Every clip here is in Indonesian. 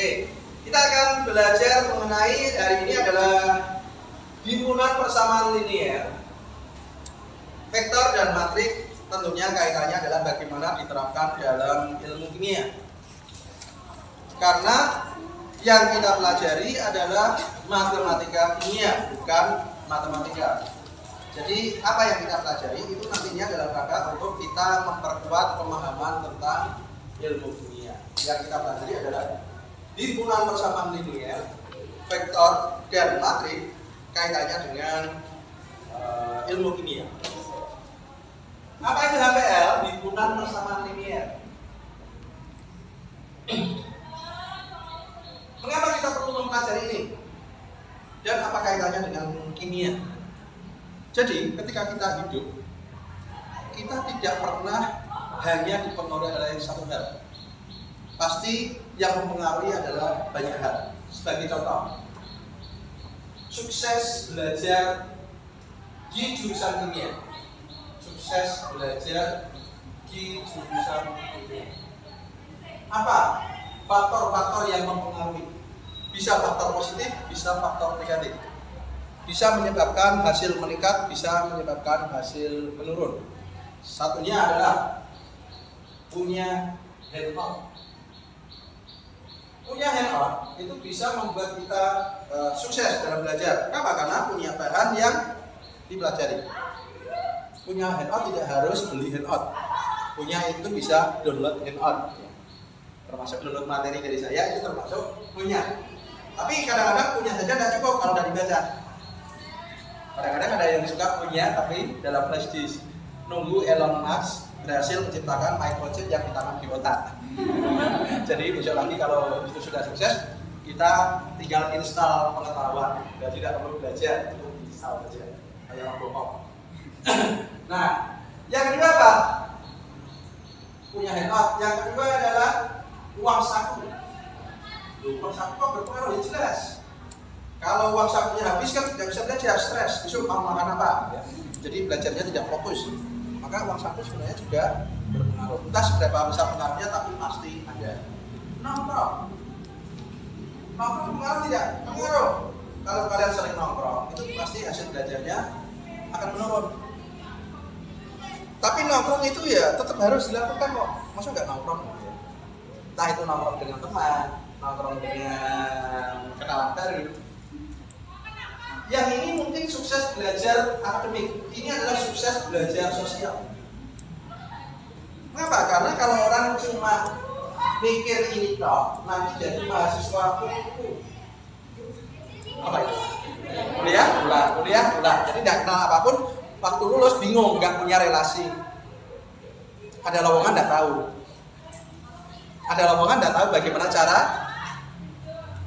Oke, kita akan belajar mengenai hari ini adalah himpunan persamaan linear, vektor dan matrik. Tentunya kaitannya adalah bagaimana diterapkan dalam ilmu kimia. Karena yang kita pelajari adalah matematika kimia, bukan matematika. Jadi apa yang kita pelajari itu nantinya dalam rangka untuk kita memperkuat pemahaman tentang ilmu kimia. Yang kita pelajari adalah himpunan persamaan linear, vektor dan matrik, kaitannya dengan ilmu kimia. Apa itu HPL? Himpunan persamaan linear. Mengapa kita perlu mempelajari ini? Dan apa kaitannya dengan kimia? Jadi ketika kita hidup, kita tidak pernah hanya dipengaruhi oleh satu hal. Pasti yang mempengaruhi adalah banyak hal. Sebagai contoh, sukses belajar di jurusan kimia. Sukses belajar di jurusan kimia. Apa faktor-faktor yang mempengaruhi? Bisa faktor positif, bisa faktor negatif. Bisa menyebabkan hasil meningkat, bisa menyebabkan hasil menurun. Satunya adalah punya hands-on. Punya hands-on itu bisa membuat kita sukses dalam belajar. Kenapa? Karena punya bahan yang dipelajari. Punya hands-on tidak harus beli hands-on. Punya itu bisa download hands-on. Termasuk download materi dari saya itu termasuk punya. Tapi kadang-kadang punya saja tidak cukup kalau tidak dibaca. Kadang-kadang ada yang suka punya tapi dalam flash disk. Nunggu Elon Musk berhasil menciptakan microchip yang ditanam di otak. Jadi besok lagi kalau itu sudah sukses, kita tinggal install pengetahuan dan tidak perlu belajar, itu install saja kayak orang bohong. Nah, yang kedua apa? Punya handout. Yang kedua adalah uang saku. Uang saku kok berpengaruh? Ya jelas. Kalau uang sakunya habis kan tidak bisa belajar, stres. Besok mau makan apa? Ya. Jadi belajarnya tidak fokus. Maka uang saku sebenarnya juga berpengaruh. Entah seberapa besar pengaruhnya, tapi pasti ada. Nongkrong. Nongkrong pengaruh tidak? Pengaruh. Kalau kalian sering nongkrong, itu pasti hasil belajarnya akan menurun. Tapi nongkrong itu ya tetap harus dilakukan kok. Masa nggak nongkrong? Entah itu nongkrong dengan teman, nongkrong dengan kenalan baru. Yang ini mungkin sukses belajar akademik. Ini adalah sukses belajar sosial. Mengapa? Karena kalau orang cuma mikir ini toh, nanti jadi mahasiswa kupu. Apa itu? Kuliah, pulang. Jadi tidak kenal apapun. Waktu lulus bingung, nggak punya relasi. Ada lowongan nggak tahu. Ada lowongan nggak tahu bagaimana cara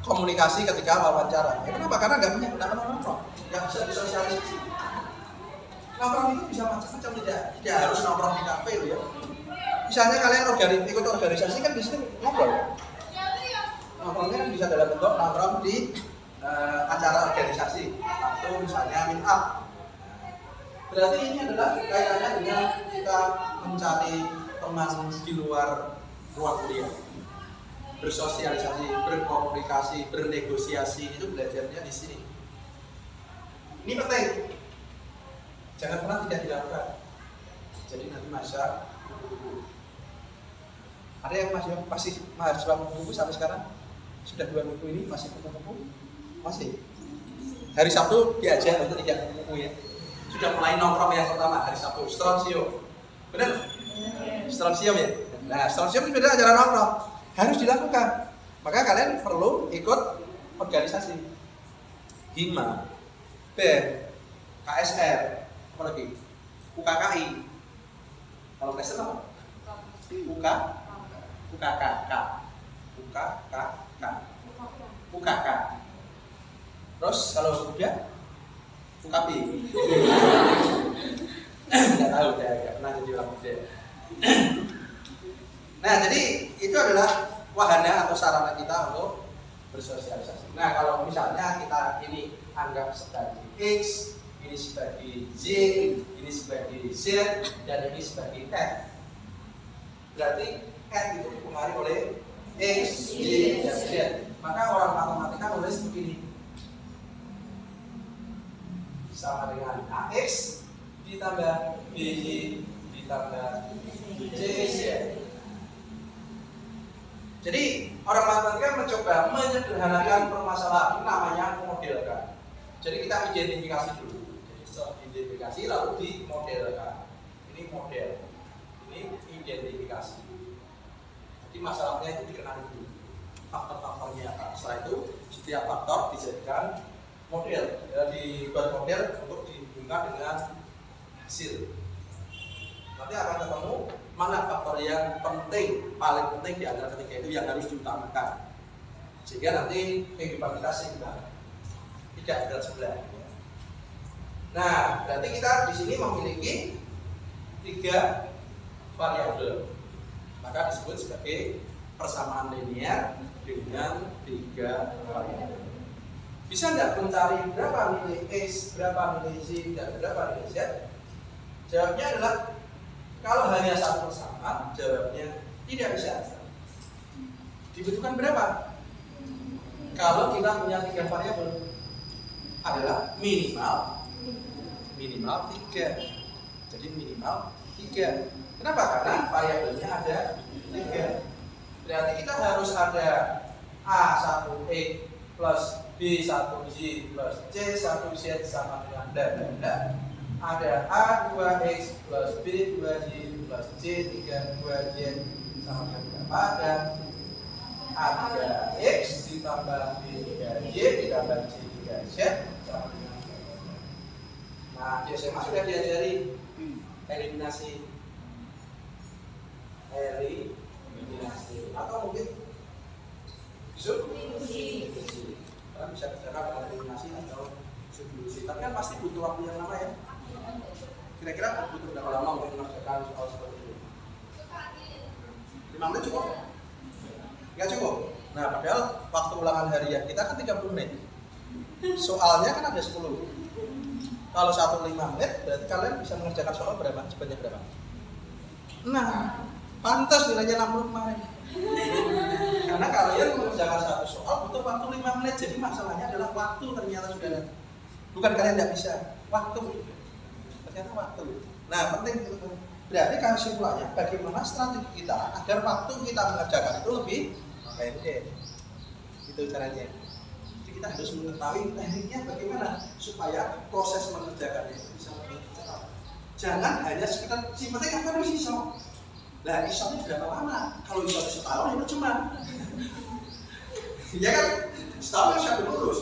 komunikasi ketika wawancara. Ya, kenapa? Karena nggak punya nongkrong, nggak bisa disosialisasi. Nongkrong itu bisa macam-macam, tidak harus nongkrong di kafe ya. Misalnya kalian ikut organisasi kan di sini ngobrol. Nongkrongnya kan bisa dalam bentuk nongkrong di acara organisasi atau misalnya meet up. Berarti ini adalah kaitannya dengan kita mencari teman di luar ruang kuliah. Bersosialisasi, berkomunikasi, bernegosiasi, itu belajarnya di sini. Ini penting. Jangan pernah tidak dilakukan. Jadi nanti masa buku-buku. Ada yang masih mahasiswa buku sampai sekarang? Sudah 2 minggu ini masih buku-buku? Masih. Hari Sabtu diajak untuk 3 buku ya. Sudah mulai nongkrong yang pertama hari Sabtu, strontium. Benar? Strontium ya. Nah, strontium itu beda acara nongkrong. Harus dilakukan. Maka kalian perlu ikut organisasi. Hima, BEM, KSR, apa lagi? UKKI. Kalau Kristen apa? UKK. Terus kalau Buddha? UKP. Tidak tahu, saya pernah jadi orang Buddha. Nah, jadi itu adalah wahana atau sarana kita untuk bersosialisasi. Nah, kalau misalnya kita ini anggap sebagai X, ini sebagai Z, ini sebagai Z, dan ini sebagai F. Berarti F itu dipengaruhi oleh X, Y, dan Z. Maka orang matematika nulis begini, sama dengan AX ditambah BY ditambah CX ya. Jadi orang matematika mencoba menyederhanakan permasalahan, ini namanya modelkan. Jadi kita identifikasi dulu. Jadi setelah identifikasi lalu dimodelkan. Ini model, ini identifikasi. Jadi masalahnya itu dikenali dulu, faktor-faktornya apa. Setelah itu setiap faktor dijadikan model, ya, dibuat model untuk dihubungkan dengan hasil. Nanti akan ketemu mana faktor yang penting, paling penting di antara ketiga itu yang harus diutamakan, sehingga nanti kehidupan kita seimbang, tidak berat sebelah. Nah, berarti kita di sini memiliki 3 variabel, maka disebut sebagai persamaan linear dengan 3 variabel. Bisa nggak mencari berapa nilai X, berapa nilai Z, dan berapa nilai Z? Jawabnya adalah kalau hanya satu persamaan, jawabnya tidak bisa. Dibutuhkan berapa? Kalau kita punya 3 variabel adalah minimal 3. Jadi minimal 3. Kenapa? Karena variabelnya ada 3. Berarti kita harus ada A1X plus B1Z plus C1Z sama dengan dan ada A2X plus B2Z plus C32Z sama dengan berapa, dan A3X ditambah B3Z ditambah C3Z sama dengan berapa. Nah, di SMA sudah diajari eliminasi atau mungkin substitusi. Kalian bisa kerjakan dengan eliminasi atau substitusi. Tapi kan pasti butuh waktu yang lama ya. Kira-kira butuh berapa lama untuk mengerjakan soal seperti itu? 5 menit cukup? Nggak cukup? Nah, padahal waktu ulangan harian kita kan 30 menit. Soalnya kan ada 10. Kalau 5 menit, berarti kalian bisa mengerjakan soal berapa? Sebanyak berapa? Nah, pantas nilainya 60 kemarin. Karena kalian mengerjakan satu soal butuh waktu 5 menit. Jadi masalahnya adalah waktu ternyata saudara. Bukan kalian tidak bisa, waktu. Ternyata waktu. Nah, penting itu. Berarti kesimpulannya bagaimana strategi kita agar waktu kita mengerjakan itu lebih pendek. Itu caranya. Jadi kita harus mengetahui tekniknya bagaimana supaya proses mengerjakannya itu bisa lebih cepat. Jangan hanya sekedar si penting apa harus iso. Lah isonya berapa lama? Kalau iso setahun itu cuma. Ya kan? Setahun bisa lulus.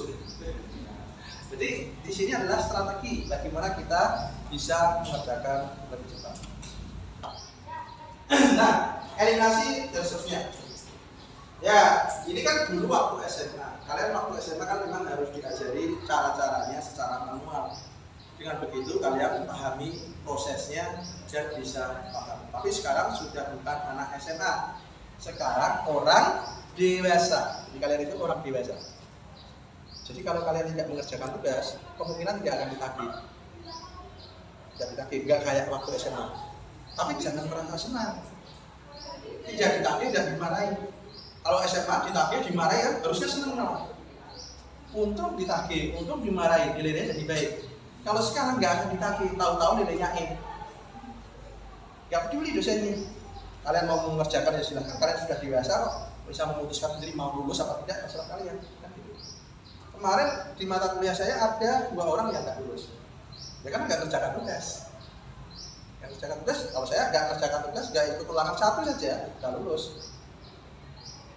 Jadi di sini adalah strategi bagaimana kita bisa mengerjakan lebih cepat. Nah, eliminasi dan seterusnya. Ya, ini kan dulu waktu SMA. Kalian waktu SMA kan memang harus diajari cara-caranya secara manual. Dengan begitu kalian pahami prosesnya dan bisa paham. Tapi sekarang sudah bukan anak SMA. Sekarang orang dewasa. Jadi kalian itu orang dewasa. Jadi kalau kalian tidak mengerjakan tugas, kemungkinan tidak akan ditagih. Tidak ditagih, nggak kayak waktu SMA. Tapi jangan merasa senang. Tidak ditagih dan dimarahi. Kalau SMA ditagih dimarahi kan harusnya senang malah. Untung ditagih, untung dimarahi, nilainya jadi baik. Kalau sekarang nggak akan ditagih, tahu-tahu nilainya E. Nggak peduli dosennya. Kalian mau mengerjakan ya silahkan. Kalian sudah dewasa kok, bisa memutuskan sendiri mau lulus apa tidak, terserah kalian. Kemarin di mata kuliah saya ada 2 orang yang nggak lulus. Ya kan nggak kerjakan tugas. Nggak kerjakan tugas. Kalau saya nggak kerjakan tugas, nggak ikut ulangan 1 saja, nggak lulus.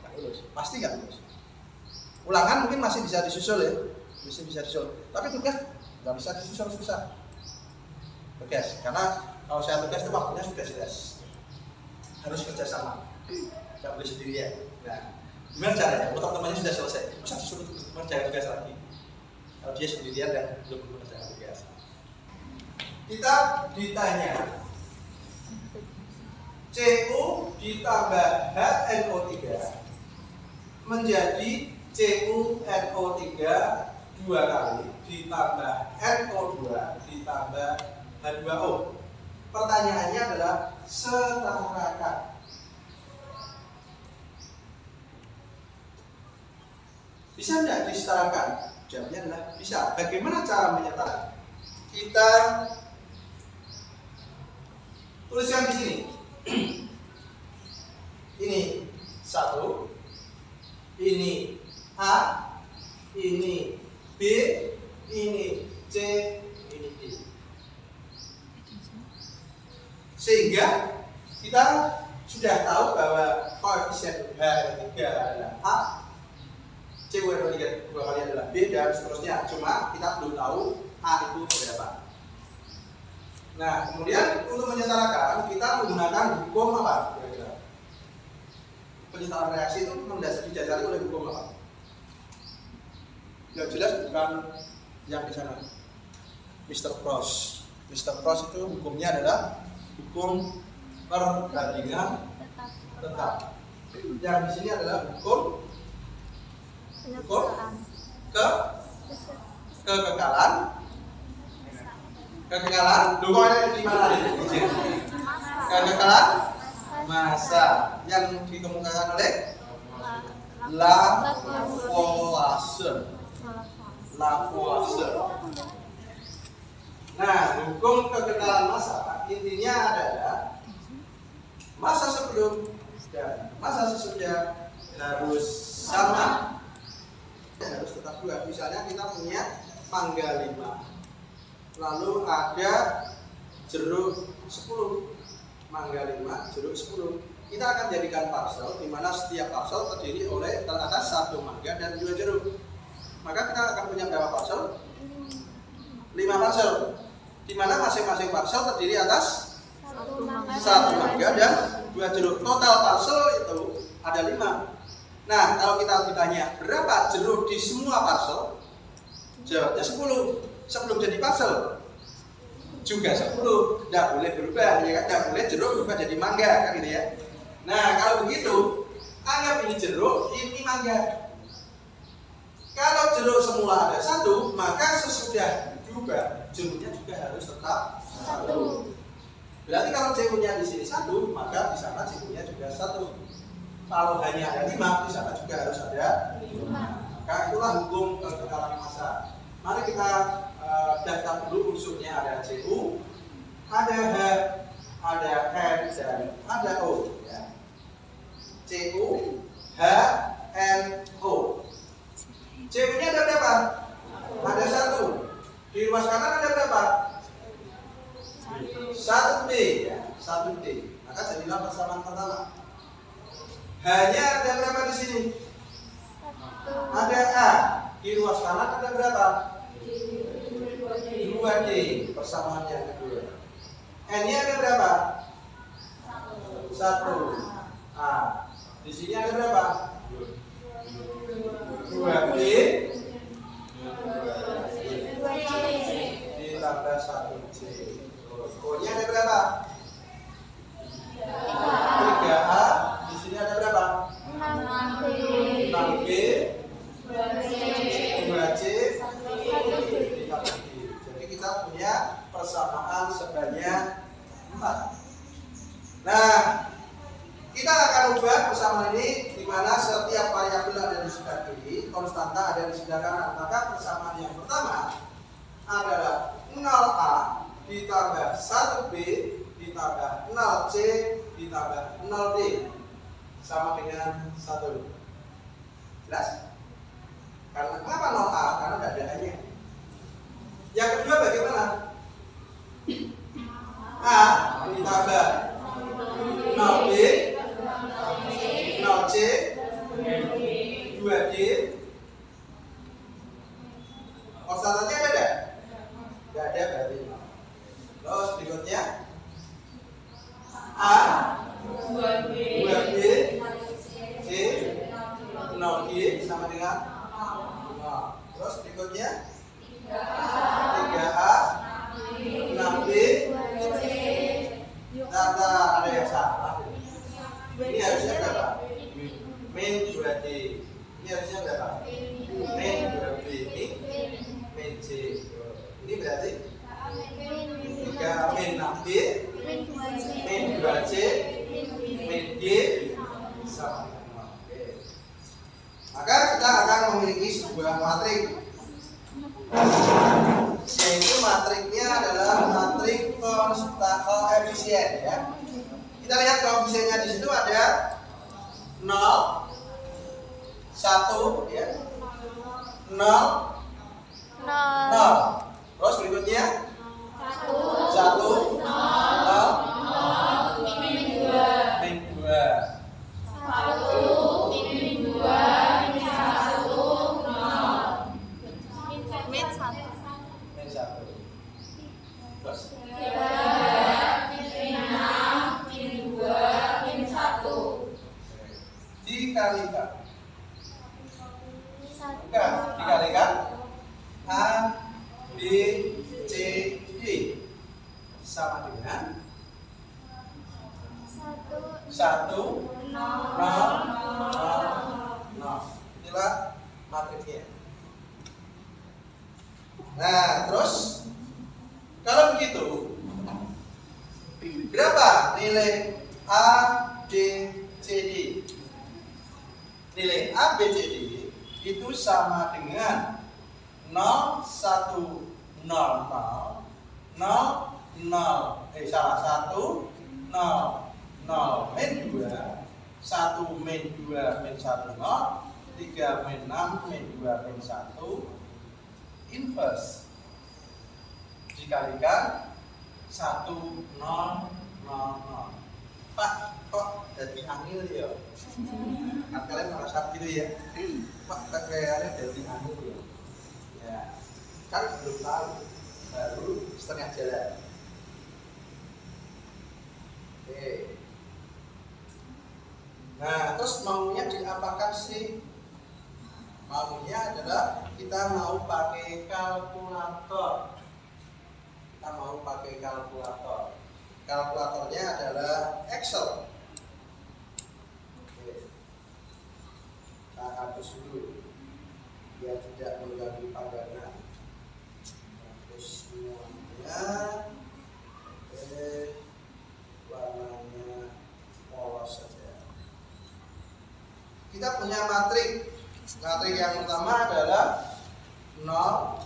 Nggak lulus, pasti nggak lulus. Ulangan mungkin masih bisa disusul ya, masih bisa disusul. Tapi tugas nggak bisa disusul, susah. Tugas, karena kalau saya tugas itu waktunya sudah jelas. Harus kerjasama, nggak boleh sendirian. Nah, gimana caranya? Kalau temannya sudah selesai, masa disuruh mengerjakan tugas lagi? Kalau dia sendirian dan belum mengerjakan tugas. Kita ditanya Cu ditambah HNO3 menjadi CuNO3 2 kali ditambah NO2 ditambah H2O. Pertanyaannya adalah setarakan. Bisa tidak disetarakan? Jawabnya adalah bisa. Bagaimana cara menyetarakan? Kita tuliskan di sini. Ini 1, ini A, ini B, ini C, ini D. Sehingga kita sudah tahu bahwa koefisien H3 adalah A, CU2 kali adalah B, dan seterusnya. Cuma kita belum tahu A itu berapa. Nah, kemudian untuk menyetarakan kita menggunakan hukum apa? Kira-kira penyetaraan reaksi itu didasari oleh hukum apa? Yang jelas bukan yang di sana, Mr. Cross. Mr. Cross itu hukumnya adalah hukum perbandingan tetap. Yang di sini adalah hukum kekekalan dokumennya di mana nih? Kekekalan massa yang dikemukakan oleh Lavoisier. Nah, hukum kekekalan massa intinya adalah massa sebelum dan massa sesudah harus sama, harus tetap dua. Misalnya kita punya mangga 5, lalu ada jeruk 10, mangga 5, jeruk 10. Kita akan jadikan parcel, di mana setiap parcel terdiri oleh atas 1 mangga dan 2 jeruk. Maka kita akan punya berapa parcel? 5 parcel, di mana masing-masing parcel terdiri atas 1 mangga dan 2 jeruk. Total parcel itu ada 5. Nah, kalau kita ditanya berapa jeruk di semua parcel, jawabnya 10. Sebelum jadi parcel juga 10, tidak boleh berubah, ya kan? Tidak boleh jeruk berubah jadi mangga, kan gitu ya. Nah, kalau begitu, anggap ini jeruk, ini mangga. Kalau jeruk semula ada 1, maka sesudah berubah, jeruknya juga harus tetap 1. Berarti kalau CU-nya di sini 1, maka di sana CU-nya juga 1. Kalau hanya ada 5, di sana juga harus ada 5. Maka itulah hukum kekekalan massa. Mari kita daftar dulu unsurnya. Ada CU, ada H, ada N, dan ada O, ya. CU, H, N, O. CU-nya ada berapa? Ada 1. Di ruas kanan ada berapa? 1D, ya, 1D. Maka jadilah persamaan pertama. H-nya ada berapa di sini? Ada A. Di ruas kanan ada berapa? 2D, persamaan yang kedua. N-nya ada berapa? 1. A. Di sini ada berapa? 2B ditambah 1C. O-nya ada berapa? 3A. Di sini ada berapa? 6B 2C. Jadi kita punya persamaan sebanyak 4. Nah, kita akan ubah persamaan ini di mana setiap variabel ada di sebelah kiri, konstanta ada di sebelah kanan. Maka persamaan yang pertama adalah 0A ditambah 1B ditambah 0C ditambah 0D sama dengan 1. Jelas? Karena kenapa 0A? Karena tidak ada A-nya. Yang kedua bagaimana? A ditambah 0B 0C 2D. Konstantanya ada tidak? Tidak ada berarti. Terus berikutnya A 2B C 0G sama dengan 0. Terus berikutnya 3A 6B. Ada yang salah. Ini harusnya berapa? Min 2D. Ini harusnya berapa? Min 2B. Ini min C. Ini berarti 3 min 6B min 2C min D sama dengan 0. Maka kita akan memiliki sebuah matrik, yaitu matriknya adalah matrik koefisien ya. Kita lihat koefisiennya di situ ada 0, 1 ya. 0, 0. Terus berikutnya 1, 0, 0, min 2. Min 2. 1, min 2, min 1, 0. Min 1. Min 1. Terus 3, min 6, min 2, min 1. Dikalikan. Bukan, dikalikan A, B, C, D sama dengan 1, 0, 0, 0. Inilah matriknya. Nah, terus kalau begitu berapa nilai A, B, C, D? Nilai A, B, C, D itu sama dengan 0, 1, 0, 0, 0, 1, 0, 0, min 2, 1, min 2, min 1, 0, 3, min 6, min 2, min 1, inverse. Dikalikan 1, 0, 0, 0. Pak, kok jadi angil ya? Kan kalian merasa gitu ya? Pak, kayaknya jadi angil ya? Ya, kan belum tahu, baru setengah jalan. Oke. Nah, terus maunya diapakan sih? Maunya adalah kita mau pakai kalkulator. Kita mau pakai kalkulator. Kalkulatornya adalah Excel. Oke. Kita hapus dulu biar tidak mengganggu pandangan. Hapus semuanya. Warnanya polos saja. Kita punya matrik. Matrik yang pertama adalah 0,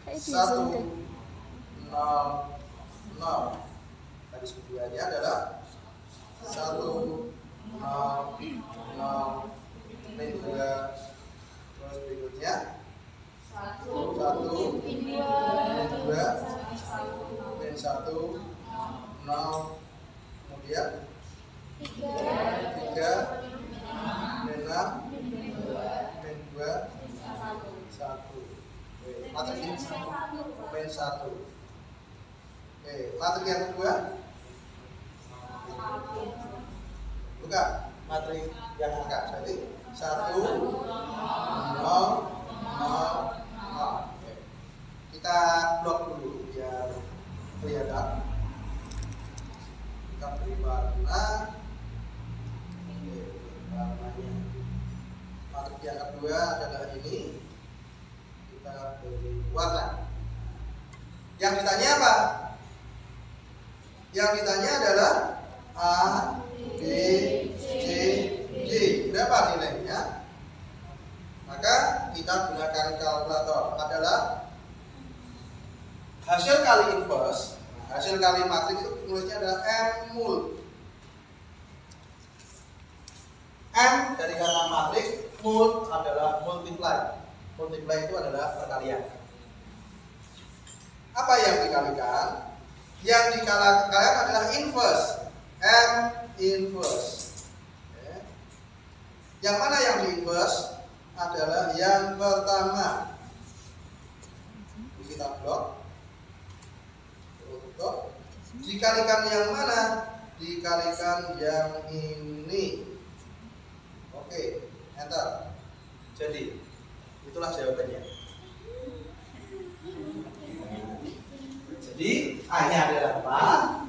1, 0, 0. Garis keduanya adalah 1, 0, 0, min 2. Terus berikutnya 1, min 2, min 1, 0. Kemudian 3, min 6, min 2, 1. Matrik ini min 1. Oke, matrik yang kedua bukan matrik yang angka, jadi 1, 0, 0, 0. Oke. Kita blok dulu biar kelihatan. Kita beri warna. Oke, warnanya. Matrik yang kedua adalah ini. Kita beri warna. Yang ditanya apa? Yang ditanya adalah A, B, C, D. Berapa nilainya? Maka kita gunakan kalkulator. Adalah hasil kali inverse. Hasil kali matrik itu tulisnya adalah M mul. M dari kata matrik, mul adalah multiply. Multiply itu adalah perkalian. Apa yang dikalikan? Yang dikalikan adalah inverse. M inverse. Oke. Yang mana yang di inverse? Adalah yang pertama. Kita blok. Tutup. Dikalikan yang mana? Dikalikan yang ini. Oke, enter. Jadi, itulah jawabannya. Jadi A-nya adalah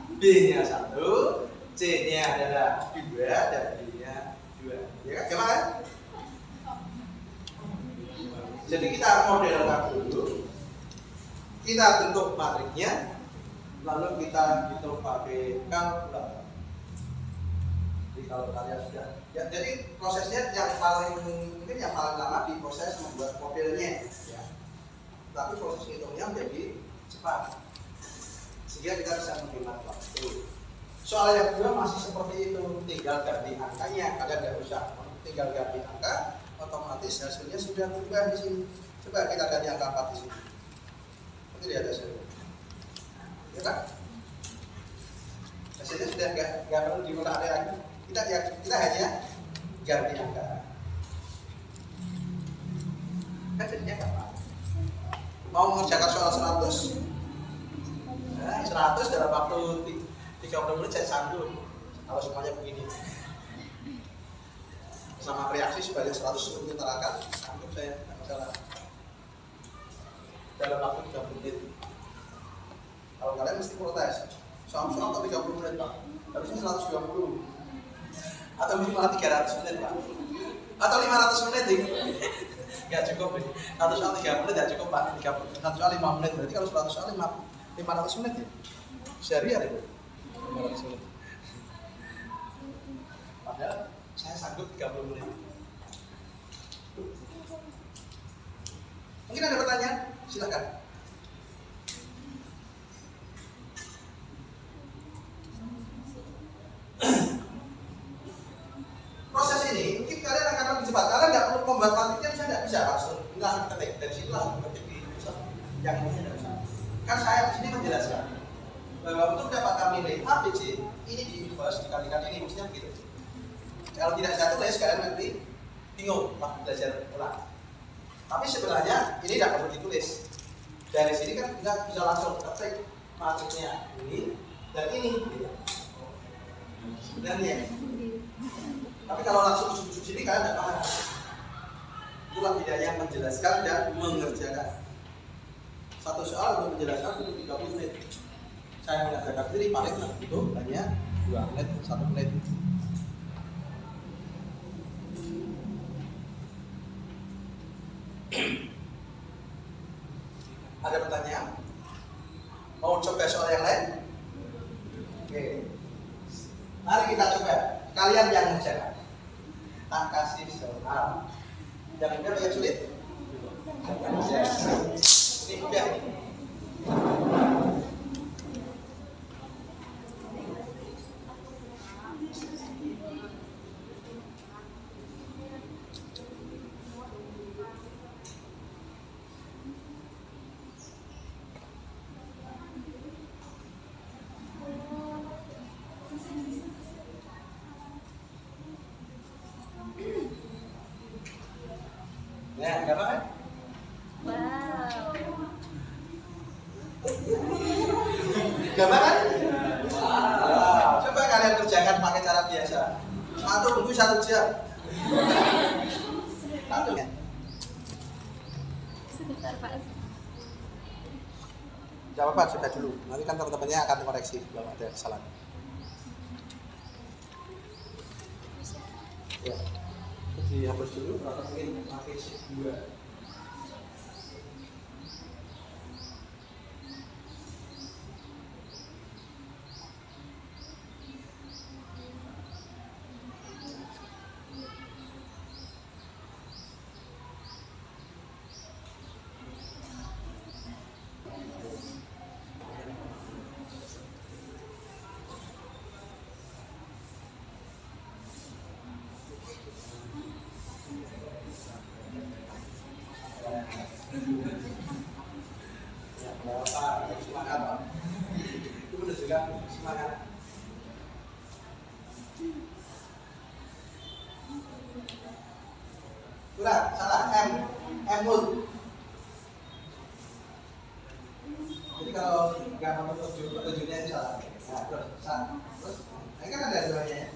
4, B-nya 1, C-nya adalah 2, dan D-nya 2. Ya kan? Gimana? Jadi kita modelkan dulu. Kita bentuk matriknya, lalu kita hitung pakai kalkulator. Jadi kalau kalian sudah, ya, jadi prosesnya yang paling mungkin yang paling lama di proses membuat modelnya, ya. Tapi proses hitungnya menjadi cepat, sehingga kita bisa menghemat waktu. Soal yang kedua masih seperti itu, tinggal ganti angkanya, kalian nggak usah, tinggal ganti angka, otomatis hasilnya sudah berubah di sini. Coba kita ganti angka 4 di sini. Nanti lihat hasilnya. Ya kan? Hasilnya sudah nggak perlu diulang lagi. Kita hanya ganti angka. Kan jadinya gampang. Mau mengerjakan soal 100, nah, 100 dalam waktu 30 menit saya sanggup. Kalau semuanya begini. Sama reaksi sebanyak 100 untuk diterakan, sanggup saya, tidak masalah. Dalam waktu 30 menit. Kalau kalian mesti protes, soal-soal kok 30 menit Pak, harusnya 120 atau minimal 300 menit Pak, atau 500 menit nih. Nggak cukup nih, satu soal 3 menit nggak cukup Pak, satu soal 5 menit, berarti kalau 100 soal 500 menit ya, seharian itu 500 menit. Padahal saya sanggup 30 menit. Mungkin ada pertanyaan? Silakan. Proses ini mungkin kalian akan lebih cepat. Kalian nggak perlu membuat matriknya, saya nggak bisa langsung. Langsung ketik dari sini langsung ketik di pusat. Yang ini tidak bisa. Kan saya di sini menjelaskan bahwa untuk mendapatkan nilai ABC ini di inverse dikalikan ini, maksudnya begitu. Kalau tidak saya tulis, kalian nanti bingung waktu belajar ulang. Tapi sebenarnya ini tidak perlu ditulis. Dari sini kan kita bisa langsung ketik matriknya ini dan ini. Sebenarnya. Tapi kalau langsung ujuk-ujuk sini kalian tidak paham. Itulah bedanya menjelaskan dan mengerjakan. Satu soal untuk menjelaskan butuh 30 menit. Saya mengerjakan sendiri paling butuh hanya 2 menit, 1 menit. Ada pertanyaan? Mau coba soal yang lain? Oke. Mari kita coba. Kalian yang mengerjakan. Tak kasih soal. Yang mudah yang sulit? Ini mudah. Nah, apa kan? Wow. Gambar kan? Wow. Coba kalian kerjakan pakai cara biasa. Satu tunggu 1 jam. Satu. Sebentar Pak. Jawab Pak, sudah dulu. Nanti kan teman-temannya akan koreksi kalau ada kesalahan. Ya. Dihapus dulu atau mungkin pakai sheet 2. Semangat, itu menunjukkan semangat. Kurang, salah, M mul. Jadi kalau nggak mau petunjuknya itu salah. Nah, terus, ini kan ada duanya ya.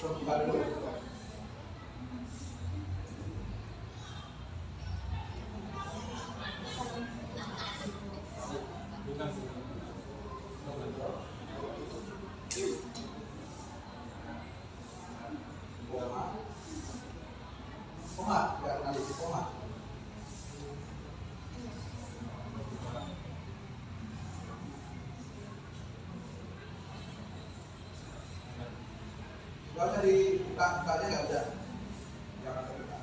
Buka dulu. Kalau dari bukanya nggak usah. Jangan terbuka.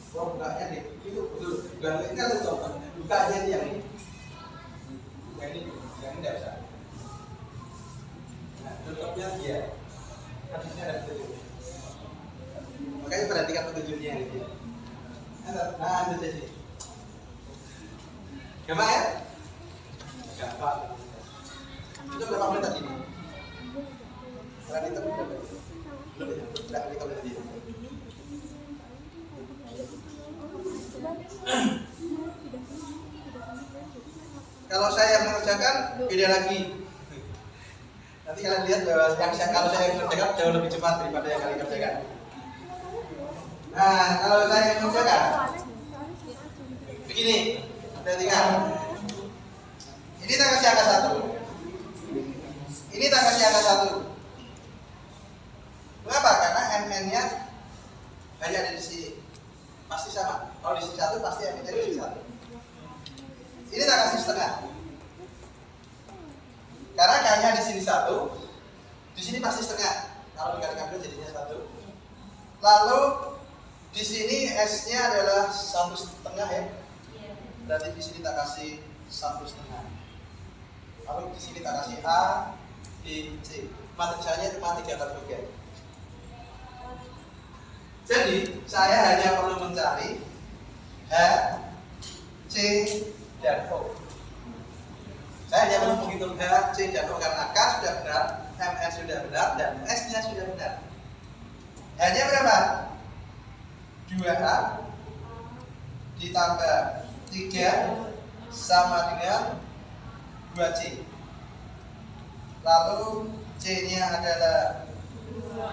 Kalau bukanya nih, itu betul. Bukan ini kan coba. Bukanya ini yang ini. Yang ini nggak usah. Nah, tutupnya dia. Kan di sini ada petunjuk. Makanya perhatikan petunjuknya ini. Nah, itu jadi. Gampang ya? Gampang. Itu berapa menit tadi? Karena itu berapa? Tidak, kita berhenti. Kalau saya yang mengerjakan, beda lagi. Nanti kalian lihat bahwa kalau saya yang mengerjakan jauh lebih cepat daripada yang kalian kerjakan. Nah, kalau saya yang mengerjakan, begini, perhatikan. Ini tanggal siapa satu? Ini tanggal siapa satu? Mengapa? Karena MN-nya hanya ada di sini. Pasti sama. Kalau di sini satu, pasti MN-nya di sini satu. Ini tak kasih setengah. Karena K-nya di sini satu, di sini pasti setengah. Kalau dikali-kali jadinya satu. Lalu di sini S-nya adalah 1,5 ya. Berarti di sini tak kasih 1,5. Lalu di sini tak kasih A, B, C. Matrixnya cuma 3 kali bagian. Jadi saya hanya perlu mencari H, C, dan O. Saya hanya perlu menghitung H, C, dan O karena K sudah benar, MN sudah benar, dan S-nya sudah benar. H-nya berapa? 2A ditambah 3 sama dengan 2C. Lalu C-nya adalah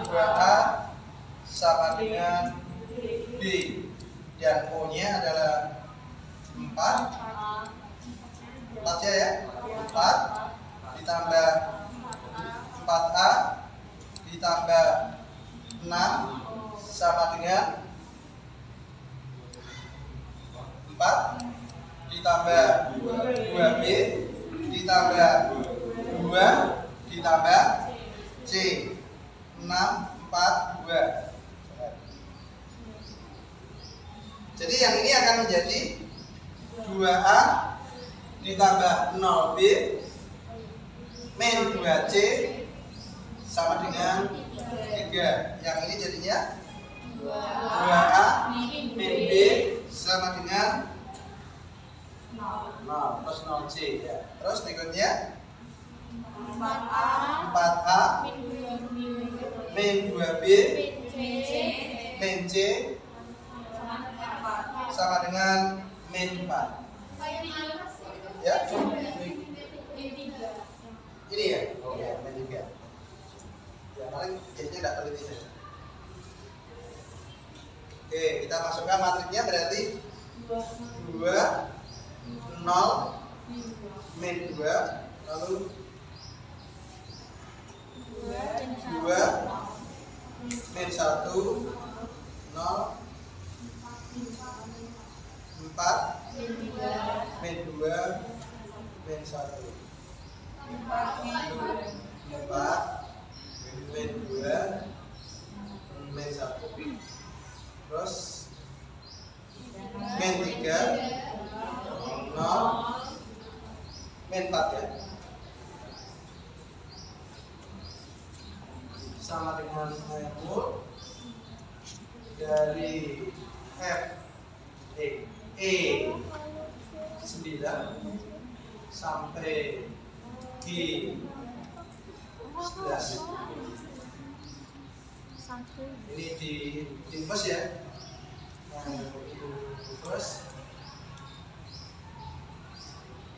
2A sama dengan B, dan O-nya adalah 4 aja ya, 4 ditambah 4A ditambah 6 sama dengan 4 ditambah 2B ditambah 2 ditambah C 6, 4, 2. Jadi yang ini akan menjadi 2A ditambah 0B min 2C sama dengan 3. Yang ini jadinya 2A min B sama dengan 0 plus 0C ya. Terus berikutnya 4A min 2B min C sama dengan min 4 ya. Ini ya? Oh ya, min 3 ya, paling jadinya tidak teliti saja. Oke, kita masukkan matriknya berarti 2 0 min 2 lalu 2 min 1 0 4 min 2 min 1 4 min 2 min 1 terus min 3 0 min 4 ya sama dengan mul dari F E 9 sampai G 11. Ini di infus ya. Nah, infus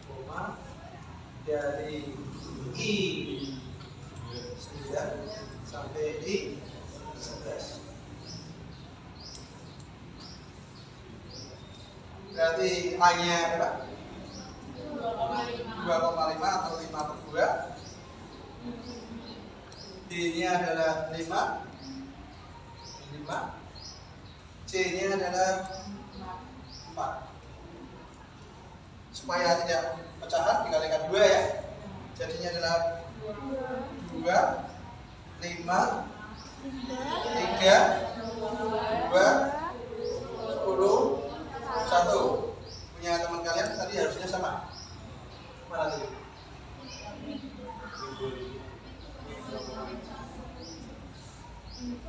koma dari I 9 sampai I 11. Berarti A-nya berapa? 2,5 atau 5/2. D-nya adalah 5. C-nya adalah 4. Supaya tidak pecahan dikalikan 2 ya. Jadinya adalah 2 5, 3, 2, 10, 1. Punya teman kalian tadi harusnya sama. Mana tadi?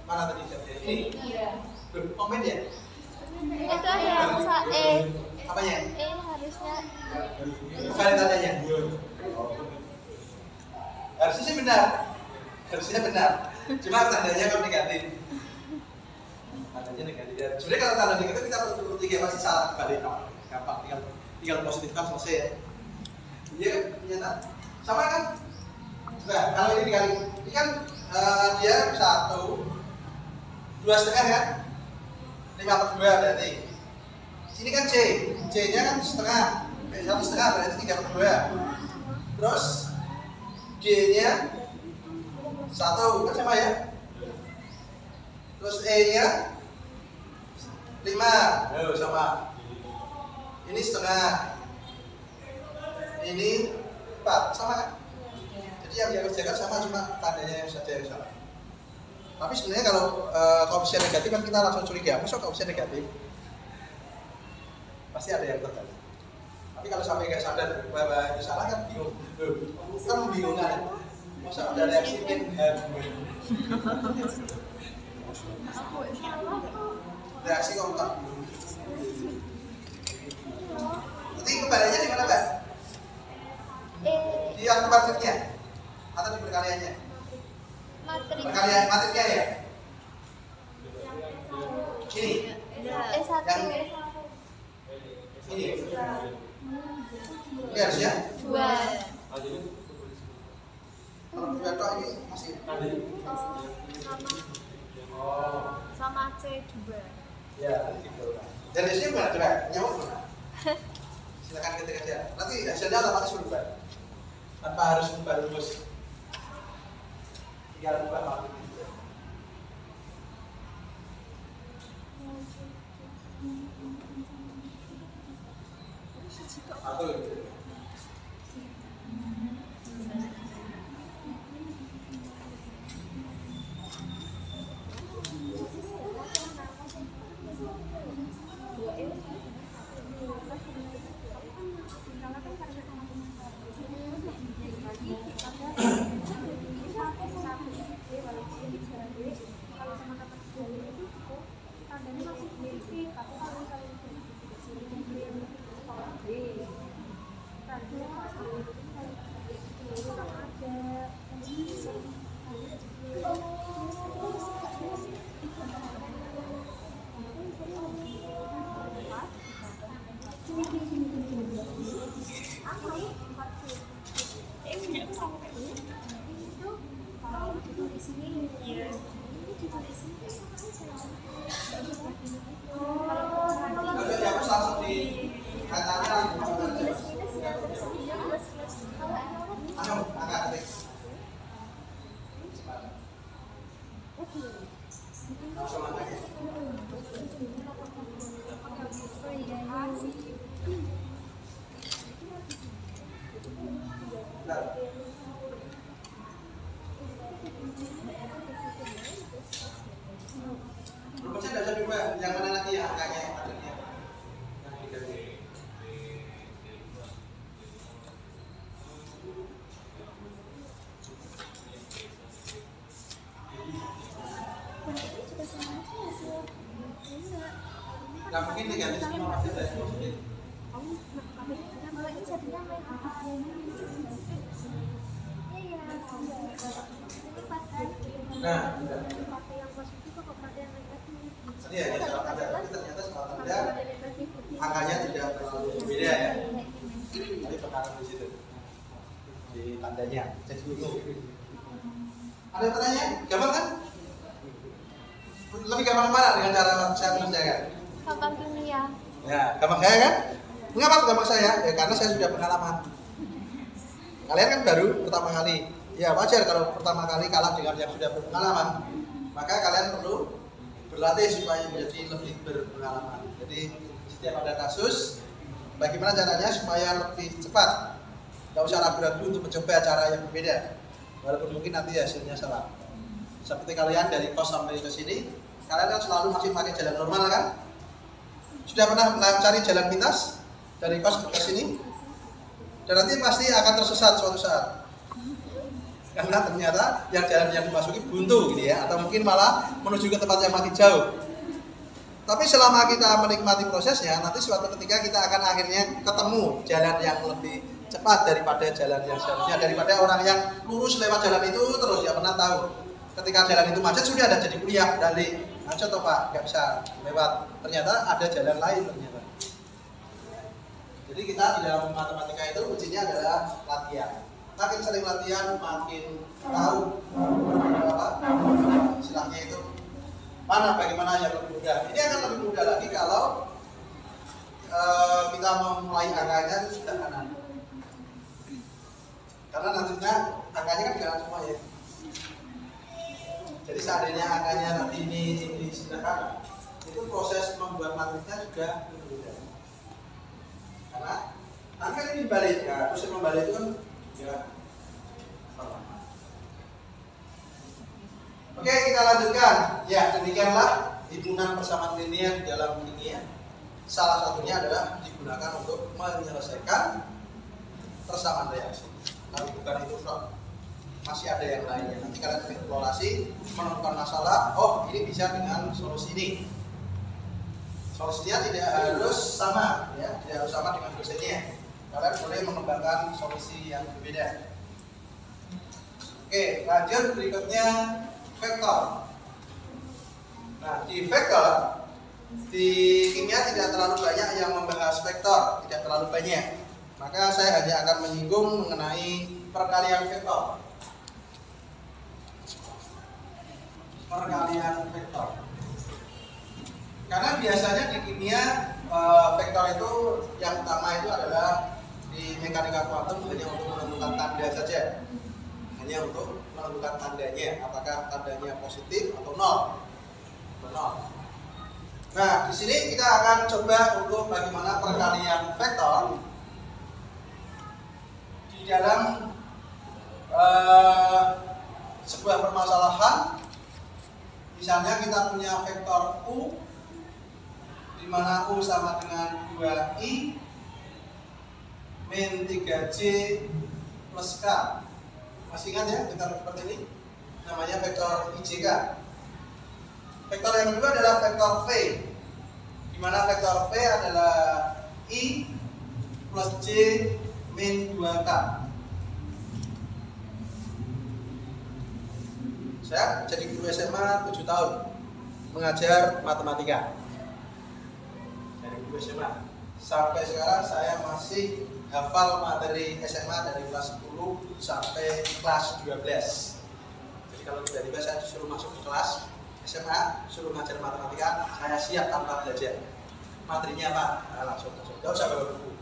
Mana tadi? Ini? Komen ya? Itu ada masa Apanya? harusnya. Bukan tandanya. Harusnya sih benar. Harusnya benar. Cuma tandanya kan negatif. Tandanya negatif. Ya. Sebenarnya kalau tanda negatif kita perlu 3 pasti salah balik. Gampang tinggal positifkan selesai ya. Iya kan? Ternyata sama kan? Coba kalau ini dikali. Ini kan dia 1, 2,5 kan? 5/2 berarti. Sini kan C-nya kan setengah. 1,5 berarti 3/2. Terus G-nya 1 kan sama ya. Terus E-nya 5. Sama. Ini setengah. Ini 4 sama kan? Jadi yang dikerjakan sama, cuma tandanya yang saja yang salah. Tapi sebenarnya kalau koefisien negatif kan kita langsung curiga, masa koefisien negatif? Pasti ada yang terjadi. Tapi kalau sampai nggak sadar bahwa itu salah kan bingung. Kan bingung kan? Masa ada reaksi reaksi kontak. Nanti kembaliannya di mana, Mbak? Di akar matriknya atau di perkaliannya? Perkalian matriknya ya? Ini? S1 Ini? Ini harusnya? 2. Kalau berapa ini masih? Sama C2. Ya, gitu. Dan hasilnya mana coba? Nyamuk mana? Silakan ketik aja. Nanti hasilnya otomatis berubah. Tanpa harus ubah rumus. Tinggal ubah matrix. Satu. Rumusnya tidak usah diubah. Yang mana lagi yang angkanya yang matriknya? Yang diganti. Nggak mungkin diganti semua pasti dari positif. Nah, tadi ya salah tanda, tapi ternyata salah tanda angkanya tidak terlalu berbeda ya. Tadi tekanan di situ di tandanya, cek dulu. Ada pertanyaan? Gampang kan? Lebih gampang mana dengan cara saya mengerjakan? Gampang kimia. Ya, gampang saya kan? Mengapa gampang saya? Ya karena saya sudah pengalaman. Kalian kan baru pertama kali. Ya wajar kalau pertama kali kalah dengan yang sudah berpengalaman. Maka kalian perlu berlatih supaya menjadi lebih berpengalaman. Jadi setiap ada kasus, bagaimana caranya supaya lebih cepat? Tidak usah ragu-ragu untuk mencoba cara yang berbeda. Walaupun mungkin nanti hasilnya salah. Seperti kalian dari kos sampai ke sini, kalian kan selalu masih pakai jalan normal kan? Sudah pernah cari jalan pintas dari kos ke sini? Dan nanti pasti akan tersesat suatu saat. Karena ternyata yang jalan yang dimasuki buntu gitu ya, atau mungkin malah menuju ke tempat yang makin jauh. Tapi selama kita menikmati prosesnya, nanti suatu ketika kita akan akhirnya ketemu jalan yang lebih cepat daripada jalan yang seharusnya, daripada orang yang lurus lewat jalan itu terus ya pernah tahu. Ketika jalan itu macet sudah ada jadi kuliah balik, macet toh Pak, nggak bisa lewat. Ternyata ada jalan lain ternyata. Jadi kita di dalam matematika itu kuncinya adalah latihan. Makin sering latihan, makin tahu apa istilahnya itu mana bagaimana yang lebih mudah. Ini akan lebih mudah lagi kalau kita memulai angkanya itu sudah kanan. Karena nantinya angkanya kan kanan semua ya. Jadi seandainya angkanya nanti ini di sebelah kanan, itu proses membuat matriknya juga lebih mudah. Karena angka ini dibalik, ya proses membalik itu kan ya. Oke, kita lanjutkan. Ya, demikianlah hitungan persamaan linear di dalam kimia. Salah satunya adalah digunakan untuk menyelesaikan persamaan reaksi. Tapi bukan itu, Prof. Masih ada yang lainnya. Nanti kalian eksplorasi, menemukan masalah. Oh, ini bisa dengan solusi ini. Solusinya tidak harus sama, ya, tidak harus sama dengan dosennya. Kalian boleh mengembangkan solusi yang berbeda. Oke, lanjut berikutnya. Vektor. Nah, di vektor di kimia tidak terlalu banyak yang membahas vektor, tidak terlalu banyak. Maka saya hanya akan menyinggung mengenai perkalian vektor. Perkalian vektor. Karena biasanya di kimia vektor itu yang utama itu adalah di mekanika kuantum hanya untuk menentukan tanda saja. Hanya untuk menentukan tandanya, apakah tandanya positif atau nol. Nah, di sini kita akan coba untuk bagaimana perkalian vektor di dalam sebuah permasalahan. Misalnya kita punya vektor U, di mana U sama dengan 2I min 3J plus K. Masih ingat ya vektor seperti ini? Namanya vektor IJK. Vektor yang kedua adalah vektor V, di mana vektor V adalah I plus J min 2K. Saya jadi guru SMA 7 tahun mengajar matematika. Jadi guru SMA. Sampai sekarang saya masih hafal materi SMA dari kelas 10 sampai kelas 12. Jadi kalau tiba-tiba saya disuruh masuk ke kelas SMA, suruh ngajar matematika, saya siap tanpa belajar. Materinya apa? Nah, langsung. Gak usah bawa buku.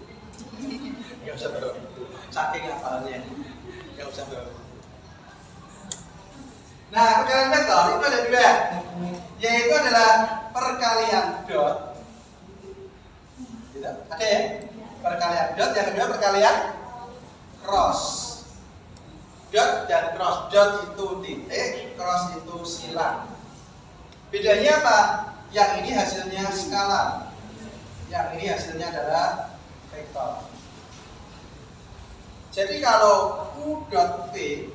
Gak usah bawa buku. Saking hafalannya. Gak usah bawa buku. Nah, perkalian vektor itu ada dua, yaitu adalah perkalian dot. Gitu. Ada ya? Perkalian dot, yang kedua perkalian cross. Dot dan cross. Dot itu titik, cross itu silang. Bedanya apa? Yang ini hasilnya skalar, yang ini hasilnya adalah vektor. Jadi kalau U dot V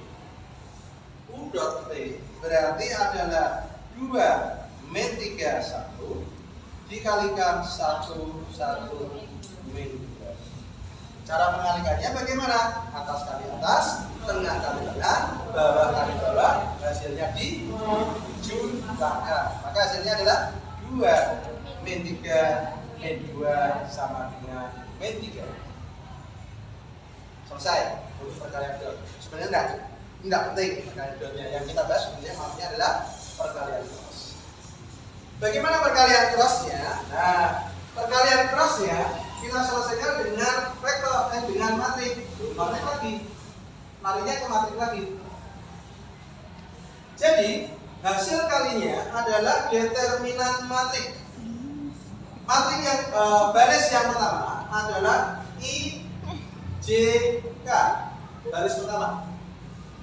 berarti adalah 2 min 31 dikalikan 1 min 2. Cara mengalikannya bagaimana? Atas kali atas, tengah kali tengah, bawah kali bawah, hasilnya dijumlahkan. Maka hasilnya adalah 2 min 3 min 2 sama dengan min 3. Selesai untuk perkalian dot. Sebenarnya tidak penting perkalian dotnya. Yang kita bahas sebenarnya maksudnya adalah perkalian cross. Bagaimana perkalian crossnya? Nah, perkalian crossnya kita selesaikan dengan vektor, dengan matrik. Matrik lagi, larinya ke matrik lagi. Jadi hasil kalinya adalah determinan matrik. Matrik yang baris yang pertama adalah I, J, K. Baris pertama.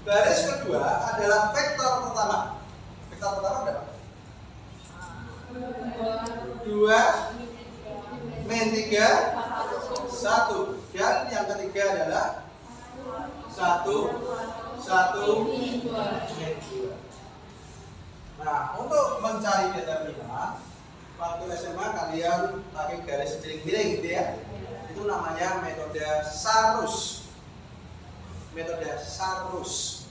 Baris kedua adalah vektor pertama. Vektor pertama berapa? 2 min 3 1. Dan yang ketiga adalah 1 min 2. Nah, untuk mencari determinan waktu SMA kalian pakai garis miring gitu ya. Itu namanya metode Sarus. Metode Sarus.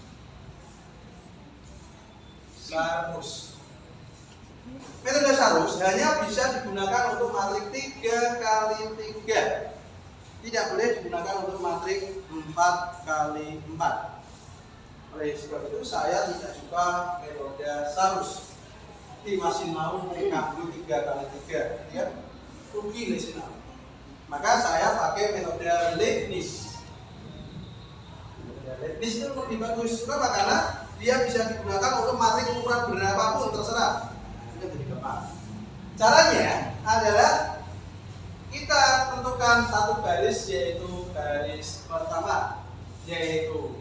Metode Sarus hanya bisa digunakan untuk matrik 3 kali 3. Tidak boleh digunakan untuk matrik 4 kali 4. Oleh sebab itu saya tidak suka metode Sarus. Jadi masih mau mengambil 3 kali 3 ya. Rugi di sini. Maka saya pakai metode Leibniz. Leibniz itu lebih bagus. Kenapa? Karena dia bisa digunakan untuk matrik ukuran berapapun terserah. Itu jadi tepat. Caranya adalah kita tentukan satu garis, yaitu garis pertama, yaitu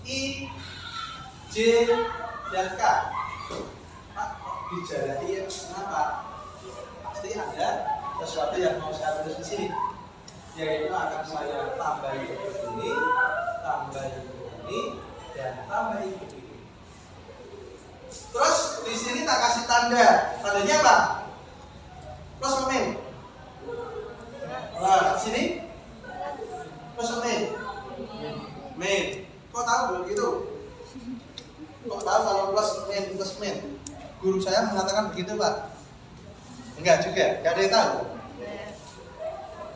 I, J, dan K. Pak, dijalahi ya? Kenapa? Pasti ada sesuatu yang mau saya tulis di sini, yaitu akan saya tambahin ini, tambahin ini, dan tambahin ini. Terus di sini tak kasih tanda. Tandanya apa? Plus atau min? Nah, di sini plus atau min? Min. Kok tahu begitu? Kok tahu kalau plus min? Guru saya mengatakan begitu, Pak. Enggak juga, enggak ada yang tahu.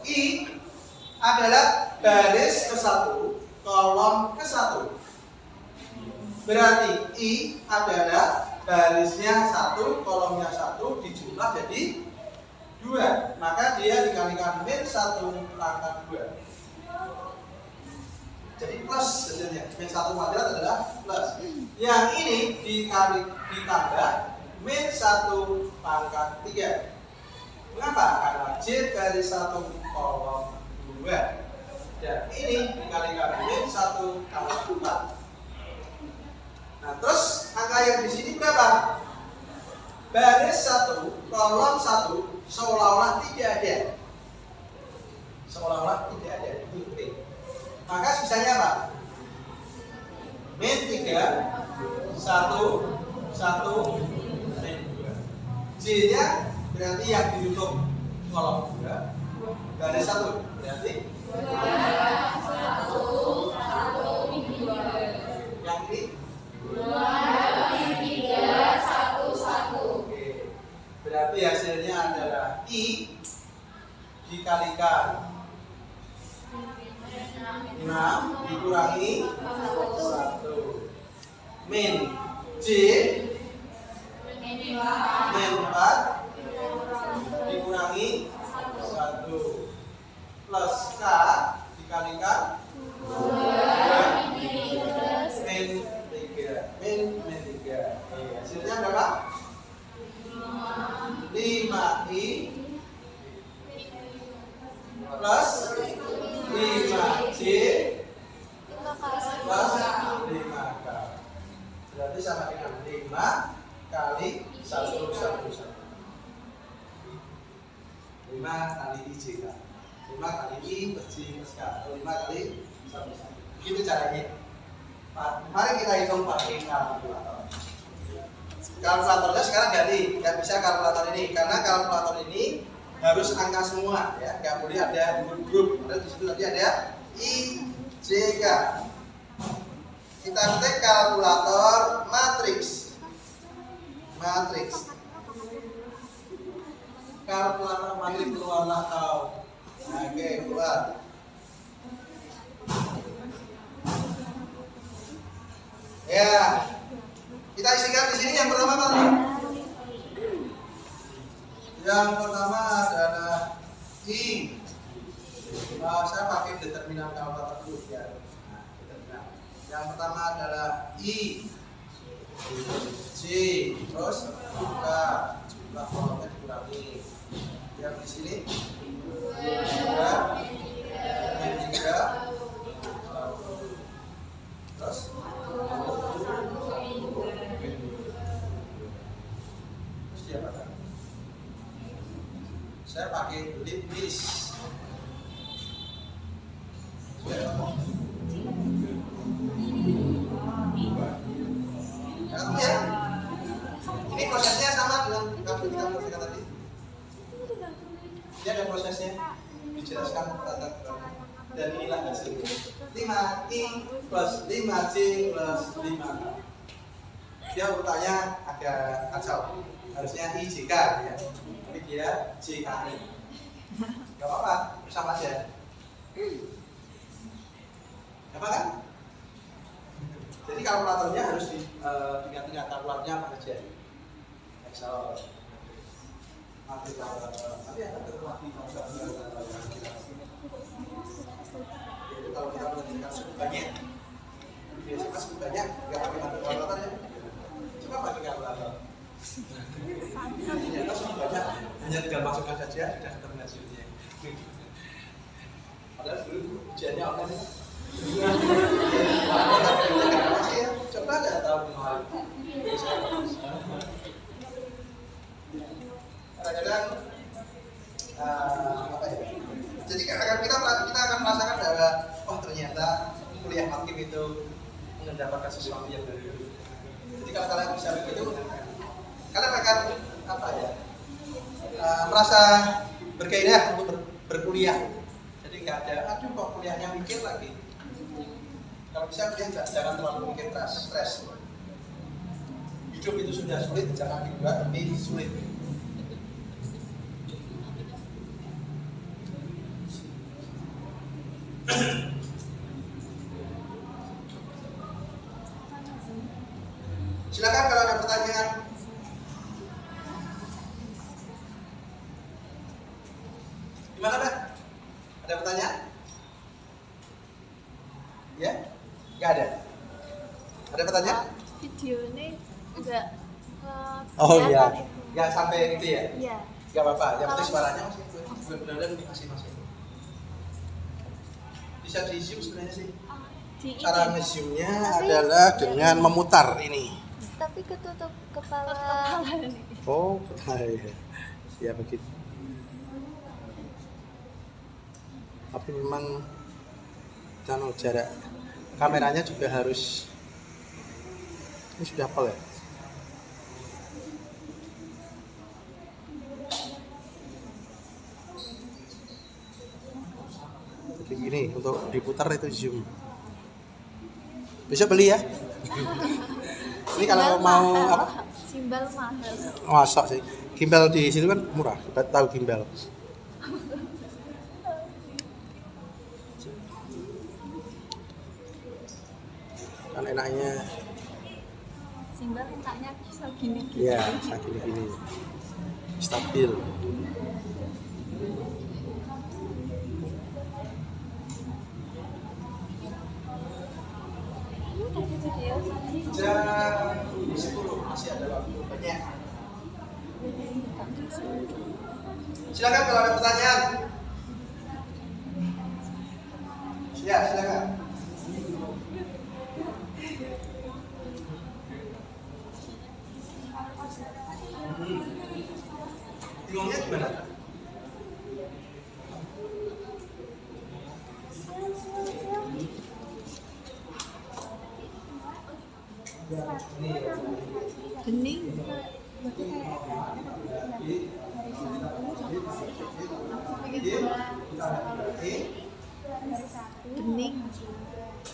I adalah garis ke-1, kolom ke-1. Berarti I adalah garisnya 1, kolomnya 1, dijumlah jadi 2. Maka dia dikalikan min 1 pangkat 2. Jadi plus hasilnya. Min 1 kuadrat adalah plus. Yang ini ditambah min 1 pangkat 3. Mengapa? Karena J garis 1 kolom 2. Dan ini dikalikan min 1 pangkat 4. Nah, terus angka yang di sini berapa? Baris 1, kolom 1 seolah-olah tidak ada. Seolah-olah tidak ada. Oke. Maka sisanya apa? Min 3, 1, 1, min 2. J-nya berarti yang ditutup kolom 2. Baris 1 berarti 2, 1, 1, min 2. Yang ini 2, 3, 1, 1. Oke. Berarti hasilnya adalah I dikalikan 6 dikurangi 1 min J min 4 dikurangi 1 plus K dikalikan 2 min 3. Hasilnya berapa? 5I plus 5J plus 5K. Berarti sama dengan 5 kali 111. 5 kali IJK. 5 kali I plus J plus K. 5 kali 111. Begitu caranya. Mari kita hitung pakai kalkulator. Kalkulatornya sekarang ganti, nggak bisa kalkulator ini karena kalkulator ini harus angka semua, ya, nggak boleh ada grup. Di situ tadi ada IJK. Kita ketik kalkulator matriks. Kalkulator matriks keluarlah tahu. Oke, keluar. Ya, kita isikan di sini yang pertama apa? Yang pertama adalah I. Saya pakai determinan kalkulator dulu ya. Nah, determinan. Yang pertama adalah I, J, terus buka jumlah kolomnya dikurangi. Yang di sini 2, min 3, terus dijelaskan tata gerakan. Dan inilah hasilnya. 5I plus 5J plus 5K. Dia urutannya agak kacau. Harusnya IJK ya. Tapi dia JKI. Gak apa-apa, sama aja. Apa kan? Jadi kalkulatornya harus diingat-ingat kalkulatornya apa aja. Excel. Nanti ada kalkulasi kalau kita menentukan suku banyak, biasanya suku banyak nggak pakai kalkulator ya. Coba pakai kalkulator. Ternyata suku banyak hanya tinggal masukkan saja dan ketemu hasilnya. Padahal dulu ujiannya apa sih? Coba aja tahu kemarin. Kadang-kadang apa ya? Jadi kita akan merasakan bahwa oh ternyata kuliah hakim itu mendapatkan sesuatu yang baru. Jadi kalau kalian bisa begitu, kalian akan apa ya? Merasa bergairah untuk berkuliah. Jadi nggak ada, aduh kok kuliahnya mikir lagi. Kalau bisa kuliah jangan terlalu mikir stres. Hidup itu sudah sulit, jangan dibuat lebih sulit. Silakan kalau ada pertanyaan. Gimana, Pak? Ada pertanyaan? Ya? Nggak ada. Ada pertanyaan? Video ini enggak Oh iya, nggak sampai gitu ya? Iya. Nggak apa-apa, yang penting suaranya masih benar-benar masih. Bisa di zoom sebenarnya sih. Cara nge-zoomnya adalah dengan memutar ini. Tapi ketutup kepala. Oh, ya begitu. Tapi memang jarak kameranya juga harus. Ini sudah apa ya? Jadi gini untuk diputar itu zoom. Bisa beli ya? Ini kalau mau apa? Simbal mahal. Masuk sih. Gimbal di situ kan murah. Kita tahu gimbal. Kan enaknya. Simbal enaknya bisa gini. Iya, bisa gini. Stabil. Jam 10 masih ada waktu banyak. Silakan kalau ada pertanyaan. Ya, silakan. Bingungnya gimana? Bening.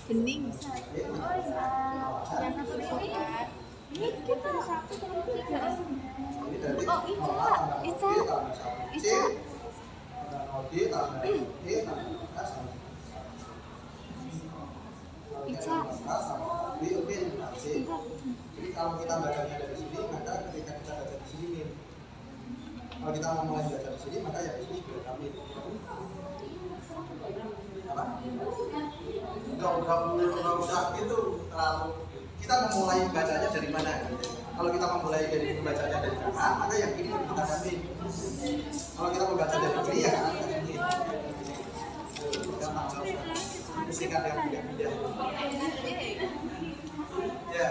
Bening. Ini kita satu sama tiga. Oh, Ica. Jadi kalau kita bacanya dari sini, maka ketika kita baca di sini, kalau kita mau mulai baca di sini, maka yang ini sudah kami. Apa? Enggak usah gitu terlalu. Kita memulai bacanya dari mana? Kalau kita memulai dari membacanya dari kanan, maka yang ini kita kami. Kalau kita membaca dari kiri, ya kanan ke sini. Singkat yang tidak. Ya.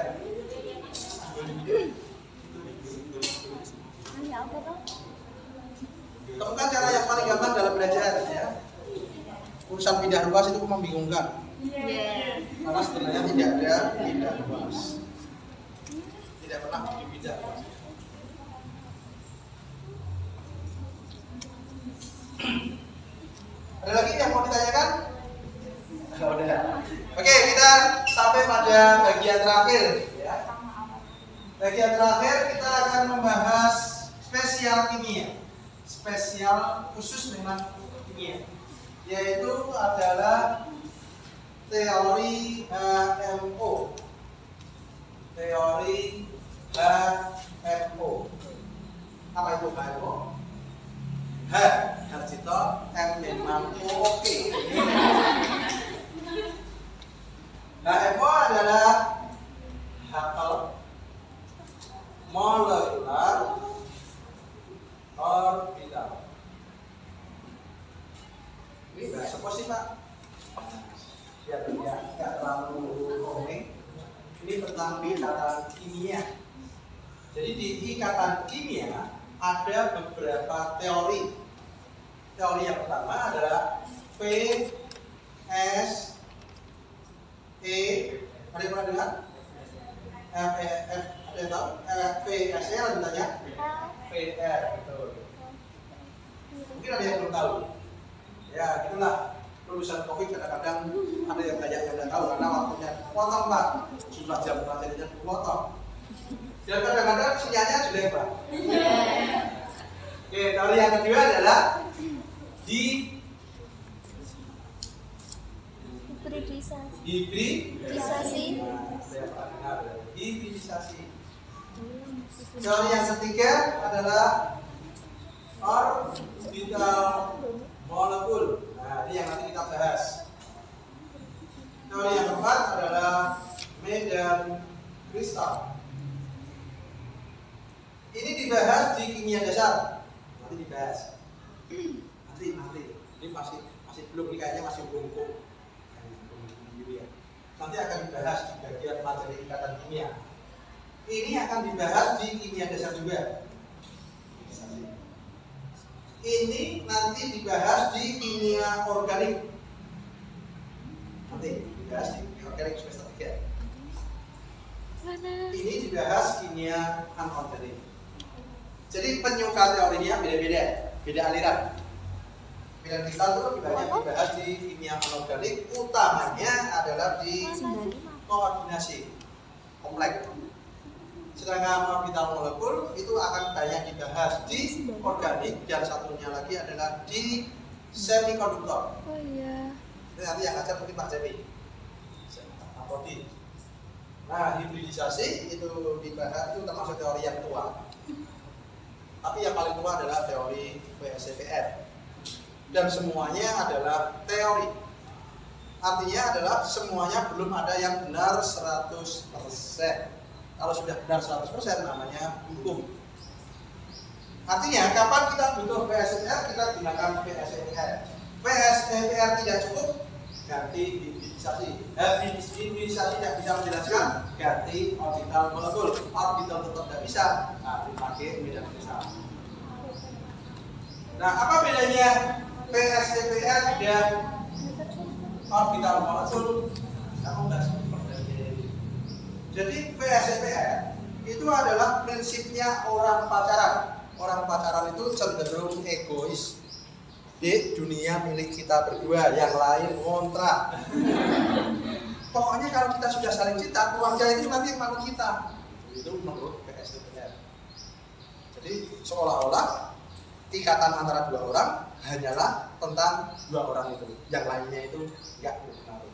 Temukan cara yang paling gampang dalam belajar ya. Urusan pindah ruas itu membingungkan. Karena sebenarnya tidak ada pindah ruas. Tidak pernah pindah ruas. Ada lagi yang mau ditanyakan? Udah. Oke, kita sampai pada bagian terakhir ya. Bagian terakhir kita akan membahas spesial kimia. Spesial khusus memang kimia. Yaitu adalah teori HMO. Teori HMO. Apa itu HMO? H Harcito, M memang oke. HMO adalah Hubble Molecular Orbital. Ini bahasa apa sih Pak? Biar nggak terlalu komik. Ini tentang ikatan kimia. Jadi di ikatan kimia ada beberapa teori. Teori yang pertama adalah P S E. Ada yang pernah dengar? F ada yang tahu? P S E ada tanya? P R betul. Mungkin ada yang belum tahu. Ya gitulah. Lulusan COVID kadang-kadang ada yang banyak yang tidak tahu karena waktunya potong Pak. Jumlah jam pelajarannya potong. Dan kadang-kadang sinyalnya jelek Pak. Oke, teori yang kedua adalah hibridisasi. Hibridisasi. Teori yang ketiga adalah orbital molekul. Nah, ini yang nanti kita bahas. Teori yang keempat adalah medan kristal. Ini dibahas di kimia dasar. Nanti dibahas. Nanti. Ini masih belum nih, kayaknya masih belum. Nanti akan dibahas di bagian materi ikatan kimia. Ini akan dibahas di kimia dasar juga. Ini nanti dibahas di kimia organik. Nanti dibahas di organik semester 3. Ini dibahas kimia anorganik. Jadi penyuka teorinya beda-beda, beda aliran. Medan kristal itu lebih banyak dibahas di kimia anorganik, utamanya adalah di koordinasi kompleks. Sedangkan orbital molekul itu akan banyak dibahas di organik, dan satunya lagi adalah di semikonduktor. Oh iya. Ini nanti yang ngajar mungkin Pak Jemi. Nah, hibridisasi itu dibahas, itu termasuk teori yang tua. Tapi yang paling tua adalah teori PSCPR. Dan semuanya adalah teori. Artinya adalah semuanya belum ada yang benar 100%. Kalau sudah benar 100% namanya hukum. Artinya kapan kita butuh PSCPR, kita gunakan PSCPR. PSCPR tidak cukup, ganti hibridisasi. Hibridisasi tidak bisa menjelaskan, ganti orbital molekul. Orbital tetap tidak bisa, nah dipakai medan kristal. Nah, apa bedanya PSCPR dan orbital molekul? Kamu nggak seperti. Jadi PSCPR itu adalah prinsipnya orang pacaran. Orang pacaran itu cenderung egois. Di dunia milik kita berdua, yang lain kontrak. Pokoknya kalau kita sudah saling cinta, keluarga itu nanti manut kita. Itu menurut PSCPR. Jadi seolah-olah ikatan antara dua orang hanyalah tentang dua orang itu. Yang lainnya itu enggak berpengaruh.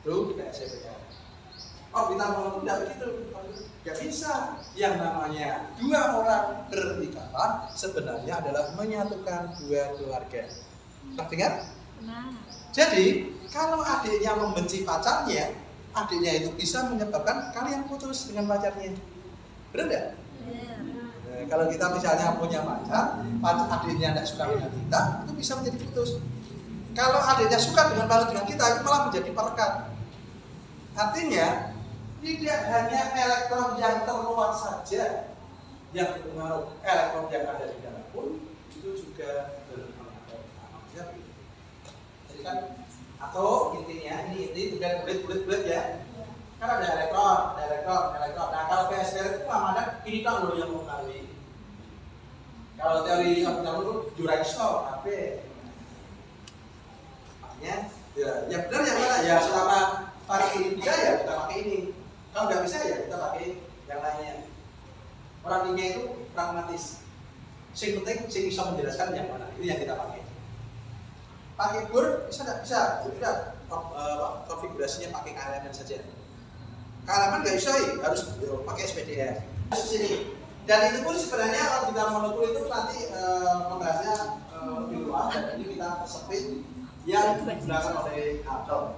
Itu PSCPR. Orbital molekul tidak begitu, tidak bisa. Yang namanya dua orang berikatan sebenarnya adalah menyatukan dua keluarga. Dengar? Nah. Jadi kalau adiknya membenci pacarnya, adiknya itu bisa menyebabkan kalian putus dengan pacarnya. Benar nggak? Nah, kalau kita misalnya punya pacar, adiknya tidak suka dengan kita, itu bisa menjadi putus. Kalau adiknya suka dengan kita, itu malah menjadi perekat. Artinya tidak hanya elektron yang terluar saja yang berpengaruh, elektron yang ada di dalam pun itu juga berpengaruh. Jadi kan, atau intinya ini inti bukan bulat ya. Kan ada elektron. Nah kalau PSCPR itu namanya ini tak loh yang mempengaruhi. Kalau teori orbital itu Juraiso, HP. Ya, yang benar yang mana? Ya selama pakai ini bisa ya kita pakai ini. Kalau nggak bisa ya kita pakai yang lainnya. Orang ini itu pragmatis. Sing penting sing bisa menjelaskan yang mana. Itu yang kita pakai. Pakai bur bisa nggak? Bisa. Tidak. Konfigurasinya pakai KLMN saja. KLMN nggak bisa ya, harus pakai SPDF. Sini. Dan itu pun sebenarnya orbital molekul itu nanti membahasnya lebih luas dan ini kita persempit yang digunakan oleh atom.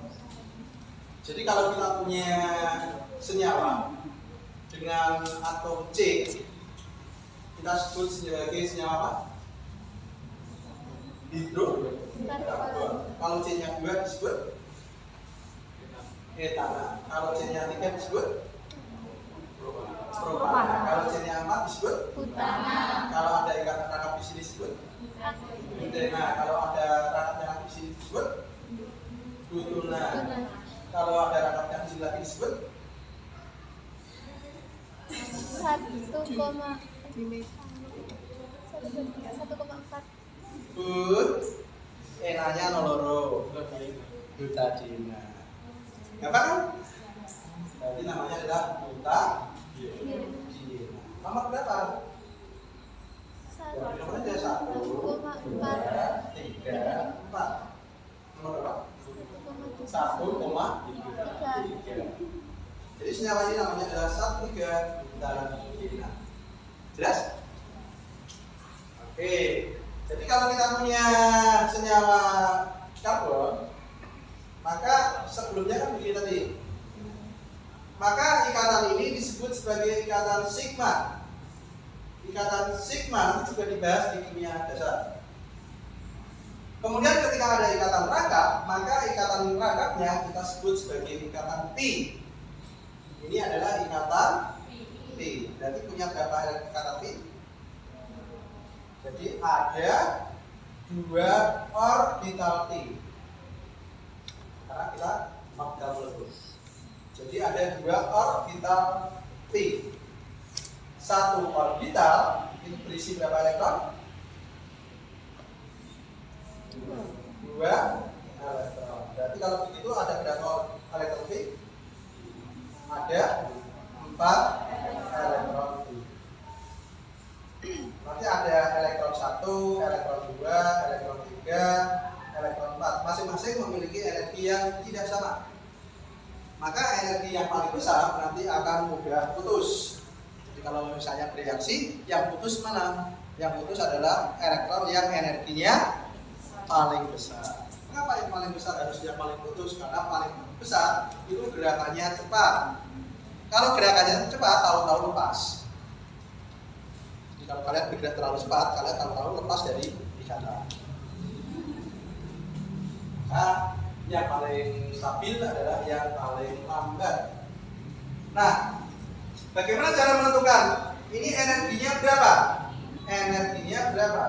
Jadi kalau kita punya senyawa dengan atom C, kita sebut sebagai senyawa apa? Hidrokarbon. Kalau C-nya 2 disebut etana. Kalau C-nya 3 disebut propana. Kalau C-nya 4 disebut butana. Kalau ada ikatan rangkap di sini disebut butena. Kalau ada rangkapnya di sini disebut butuna. Kalau ada rangkapnya di sini lagi disebut 1,4. but. Enanya noloro. Butadina. Apa kan? Jadi namanya adalah butadina. Nomor berapa? Nomornya ada 1, 2, 3, 4. Nomor berapa? 1,3. Jadi senyawa ini namanya adalah 1,3 butadina. Jelas? Oke. Jadi kalau kita punya senyawa karbon, maka sebelumnya kan begini tadi. Maka ikatan ini disebut sebagai ikatan sigma. Ikatan sigma nanti juga dibahas di kimia dasar. Kemudian ketika ada ikatan rangkap, maka ikatan rangkapnya kita sebut sebagai ikatan pi. Ini adalah ikatan pi. Berarti punya berapa ikatan pi? Jadi ada 2 orbital T. Karena kita orbital molekul. Jadi ada 2 orbital T. 1 orbital itu berisi berapa elektron? 2 elektron. Berarti kalau begitu ada berapa elektron T? Ada 4 elektron T. Nanti ada elektron 1, elektron 2, elektron 3, elektron 4. Masing-masing memiliki energi yang tidak sama. Maka energi yang paling besar nanti akan mudah putus. Jadi kalau misalnya bereaksi, yang putus mana? Yang putus adalah elektron yang energinya paling besar. Kenapa yang paling besar harus yang paling putus? Karena paling besar itu gerakannya cepat. Kalau gerakannya cepat, tahu-tahu lepas. Kalau kalian bergerak terlalu cepat, kalian tahu-tahu lepas dari ikatan. Nah, yang paling stabil adalah yang paling lambat. Nah, bagaimana cara menentukan? Ini energinya berapa? Energinya berapa?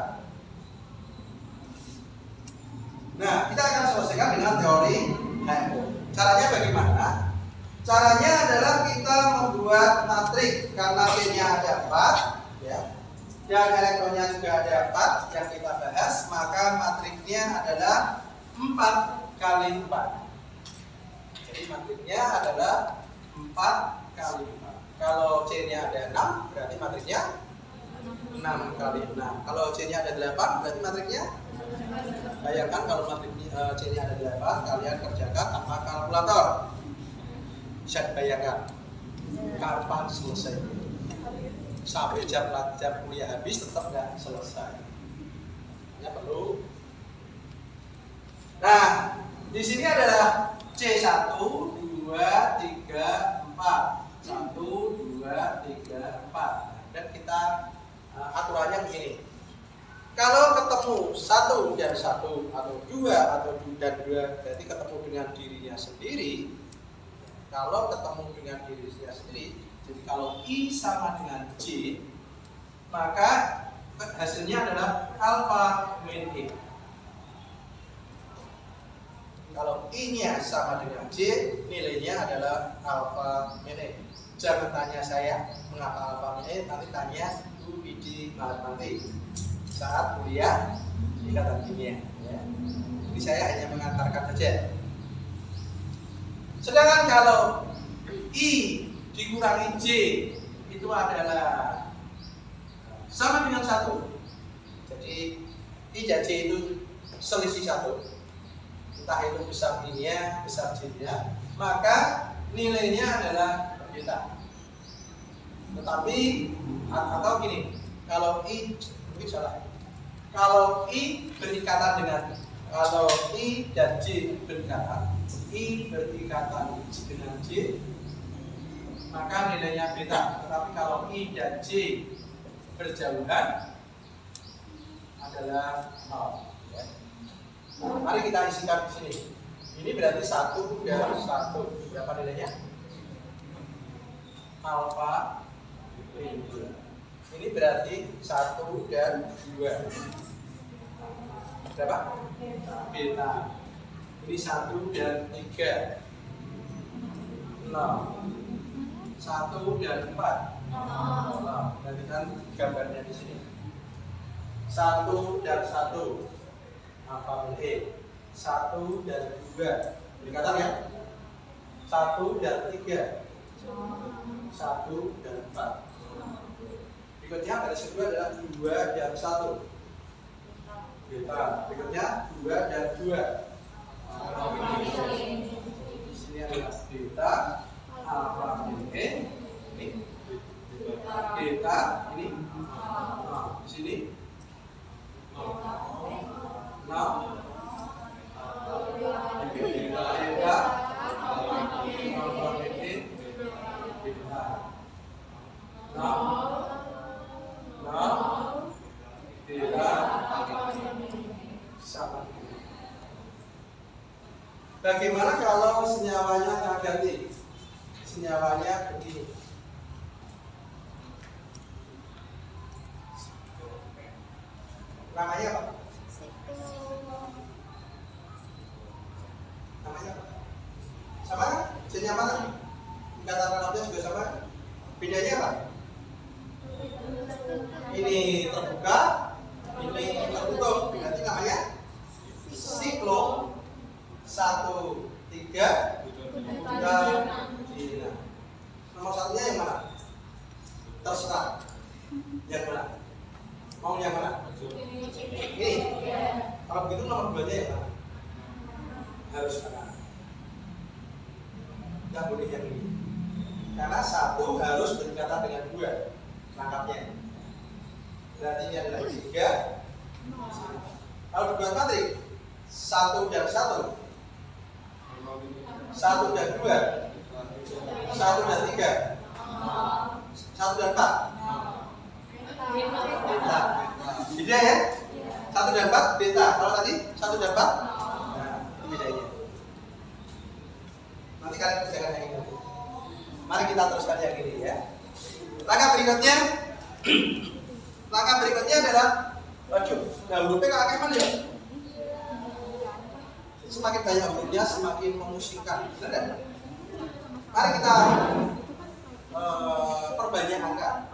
Nah, kita akan selesaikan dengan teori HMO. Caranya bagaimana? Caranya adalah kita membuat matrik karena P-nya ada 4, ya. Dan elektronnya juga ada 4 yang kita bahas, maka matriknya adalah 4 kali 4. Jadi matriknya adalah 4 kali 4. Kalau C-nya ada 6, berarti matriknya 6 kali 6. Kalau C-nya ada 8, berarti matriknya, bayangkan kalau matriknya C-nya ada 8, kalian kerjakan tanpa kalkulator. Bisa dibayangkan kapan selesai. Sampai jam kuliah habis tetap nggak selesai. Ya perlu. Nah, di sini adalah C1, 2, 3, 4. 1, 2, 3, 4. Dan kita aturannya begini. Kalau ketemu 1 dan 1 atau 2 atau dan 2 berarti ketemu dengan dirinya sendiri. Kalau ketemu dengan dirinya sendiri, jadi kalau I sama dengan J, maka hasilnya adalah alfa min I. Kalau I-nya sama dengan J, nilainya adalah alfa min I. Jangan tanya saya mengapa alfa min I, nanti tanya Bu Bidi nanti saat kuliah ikatan kimia. Ya. Jadi saya hanya mengantarkan saja. Sedangkan kalau I dikurangi J itu adalah sama dengan 1. Jadi I dan J itu selisih 1. Entah itu besar I-nya, besar J-nya, maka nilainya adalah berbeda. Tetapi atau gini, kalau I mungkin salah. Kalau I berikatan dengan, kalau I dan J berikatan, I berikatan dengan J, maka nilainya beta. Tetapi kalau I dan J berjauhan adalah 0. Mari kita isikan di sini. Ini berarti 1 dan 1. Berapa nilainya? Alfa rinci. Ini berarti 1 dan 2. Berapa? Beta. Ini 1 dan 3. 0. 1 dan 4. 0. Berarti kan gambarnya di sini. 1 dan 1. Alfa E. 1 dan 2. Berikatan ya? 1 dan 3. 1 dan 4. Berikutnya garis kedua adalah 2 dan 1. Beta. Berikutnya 2 dan 2. Di sini adalah beta, alfa E. Ini beta, ini. Nah, di sini 6. Beta, alfa E. Beta. 6. Beta sama. Bagaimana kalau senyawanya kita ganti? Senyawanya begini. Namanya apa? Namanya apa? Sama kan? Senyawa kan? Ikatan tanamnya juga sama. Bedanya apa? Ini terbuka, ini tertutup. Berarti namanya siklo 1, 3 Dina. Nomor satunya yang mana? Terserah. Yang mana? Mau yang mana? Ini. Kalau begitu nomor 2-nya yang mana? Harus kanan. Tidak boleh yang ini. Karena 1 harus berikatan dengan 2 rangkapnya. Berarti ini adalah 3. Kalau dibuat matrik 1 dan 1, 1 dan 2, 1 dan 3, 1 dan 4. Beta. Beda ya? 1 dan 4 beta. Kalau tadi 1 dan 4, nah itu bedanya. Nanti kalian kerjakan yang ini. Mari kita teruskan yang ini ya. Langkah berikutnya adalah nah hurufnya kakak mana ya? Semakin banyak hurufnya semakin memusingkan, benar kan? Mari kita perbanyak angka,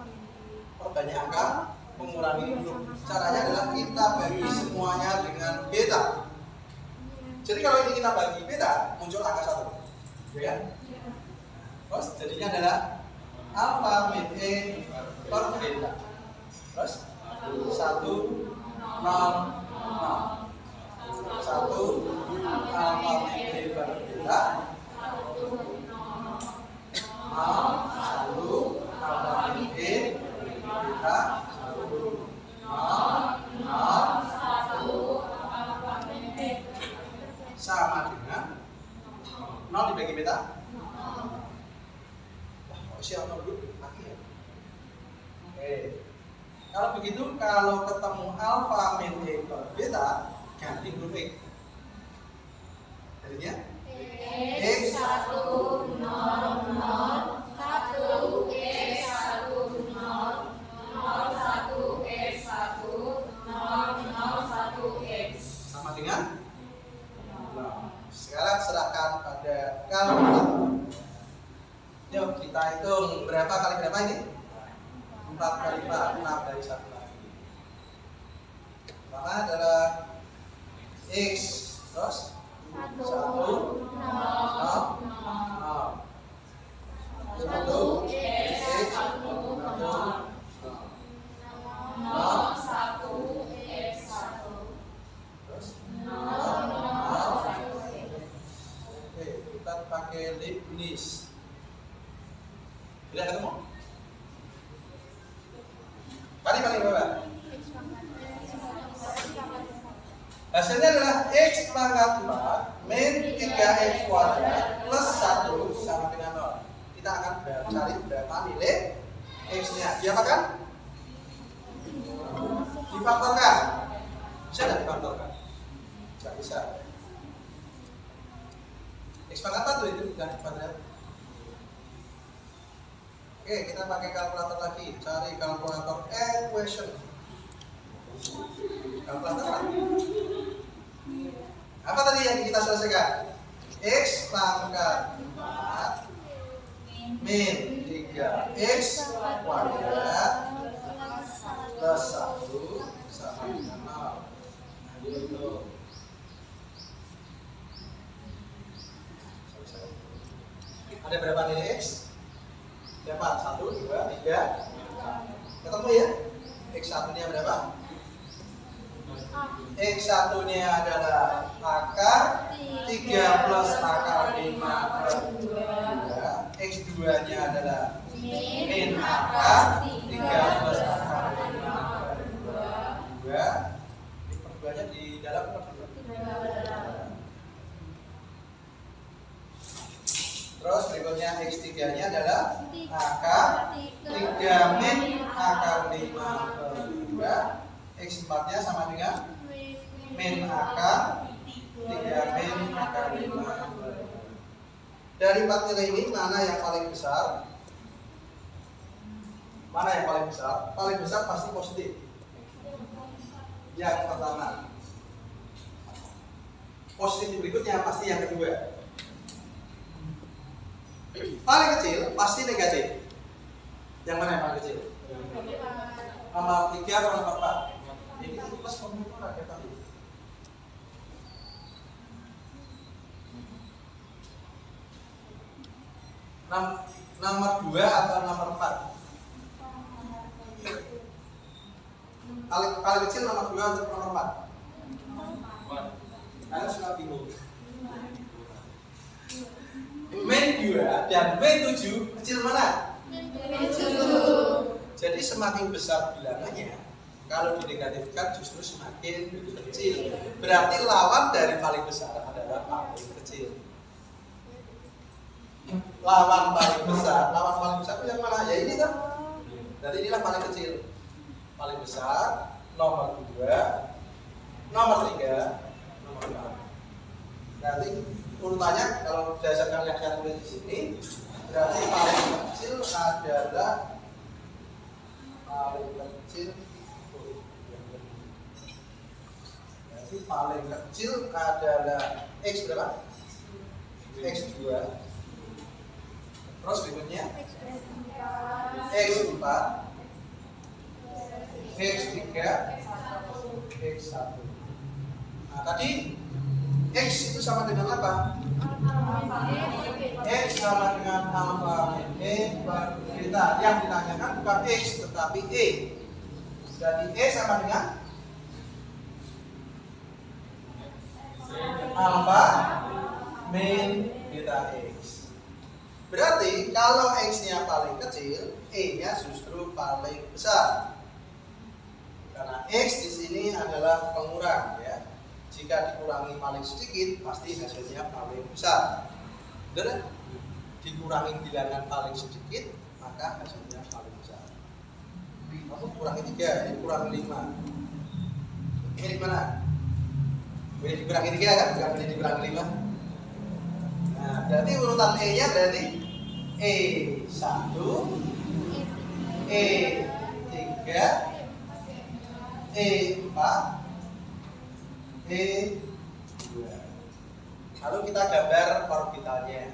mengurangi huruf. Caranya adalah kita bagi semuanya dengan beta. Jadi kalau ini kita bagi beta, muncul angka 1, ya kan? Terus jadinya adalah alfa min E per beta. Terus 1, 0, 0. 1 alfa min E per beta. 0, 1 alfa min E beta. 1, 0, 0, 1 sama dengan 0 dibagi beta. Siapa dulu? Lagi ya? Oke. Kalau begitu, kalau ketemu alfa min E per beta, ganti huruf X. Jadinya X 1, 0, 0, 1, X 1, 0, 0, 1, X 1, 0, 0, 1, X. sama dengan 0. Sekarang serahkan pada kalkulator. Yuk kita hitung berapa kali berapa ini? 4 kali 4, 6 dari 1 lagi. Pertama adalah X, terus 1, 0, 0, pakai Leibniz. Tidak ketemu? Paling berapa? Hasilnya adalah X pangkat 4 min 3X kuadrat plus 1 sama dengan 0. Kita akan cari berapa nilai X-nya. Diapakan? Difaktorkan. Bisa tidak difaktorkan? Tidak bisa. X pangkat 4 itu bukan kuadrat. Oke, kita pakai kalkulator lagi. Cari kalkulator equation. Kalkulator apa? Apa tadi yang kita selesaikan? X pangkat 4 min 3X kuadrat plus 1 sama dengan 0. Itu. Ada berapa nilai X? Dapat 1, 2, 3. Ketemu ya? X1 nya berapa? X1 nya adalah akar 3 plus akar 5 per 2. X2 nya adalah min akar 3 plus akar 5 per 2. Ini per 2 nya di dalam per 2. Terus berikutnya X3 nya adalah akar 3 min akar 5 per 2. X4 nya sama dengan min akar 3 min akar 5 per 2. Dari 4 nilai ini mana yang paling besar? Mana yang paling besar? Paling besar pasti positif. Yang pertama. Positif berikutnya pasti yang kedua. Paling kecil pasti negatif. Yang mana yang paling kecil? Nomor 3 atau nomor 4? Ini plus komputer ada tadi. Nomor 2 atau nomor 4? Paling kecil nomor 2 atau nomor 4? Kalian suka bingung. Min 2 dan min 7 kecil mana? Min 7. Jadi semakin besar bilangannya, kalau dinegatifkan justru semakin kecil. Berarti lawan dari paling besar adalah paling kecil. Lawan paling besar itu yang mana? Ya ini tuh. Jadi inilah paling kecil. Paling besar nomor 2, nomor 3, nomor 4. Berarti urutannya kalau berdasarkan yang saya tulis di sini, berarti paling kecil adalah X berapa? X2. Terus berikutnya X4, X3, X1. Nah tadi X itu sama dengan apa? X sama dengan alfa min E per beta. Yang ditanyakan bukan X tetapi E. Jadi E sama dengan alfa min beta X. Berarti kalau X-nya paling kecil, E-nya justru paling besar. Karena X di sini adalah pengurang ya. Jika dikurangi paling sedikit, pasti hasilnya paling besar. Benar? Dikurangi bilangan paling sedikit, maka hasilnya paling besar. Kamu kurangi 3, ini kurangi 5. Ini gimana? Ini dikurangi 3 kan? Bukan ini dikurangi 5. Nah, berarti urutan E-nya berarti E1, E3, E4, E2. Lalu kita gambar orbitalnya.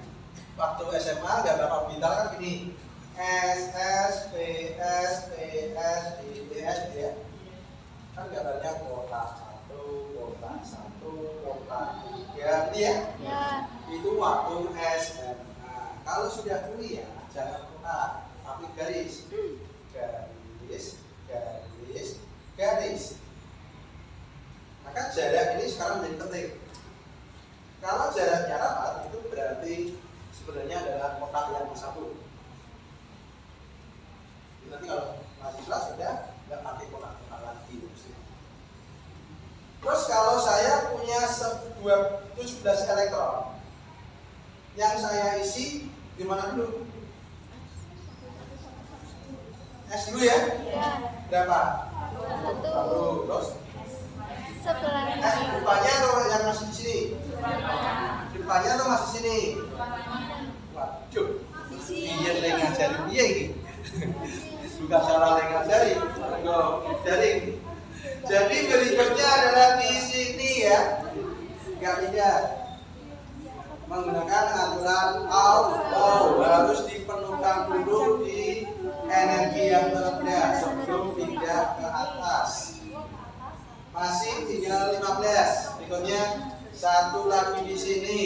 Waktu SMA gambar orbital kan gini. S, S, P, S, P, S, D, D, S, D ya. Kan gambarnya kota 1, kota 1, kota 3 ini ya? Ya. Itu waktu SMA. Kalau sudah kuliah jangan kota, tapi garis. Garis, garis, garis. Maka jarak ini sekarang menjadi penting. Kalau jaraknya rapat itu berarti 17 elektron. Yang saya isi di mana dulu? S dulu ya? Berapa? 1. Terus? Depannya atau yang masih di sini? Depannya atau masih sini? Waduh. Iya lagi ngajarin dia ini. Bukan salah lagi ngajarin. Jadi berikutnya adalah di sini ya. Enggak tidak. Menggunakan aturan auto harus dipenuhkan dulu di energi yang terendah sebelum pindah ke atas. Masih tinggal 15. Berikutnya satu lagi di sini,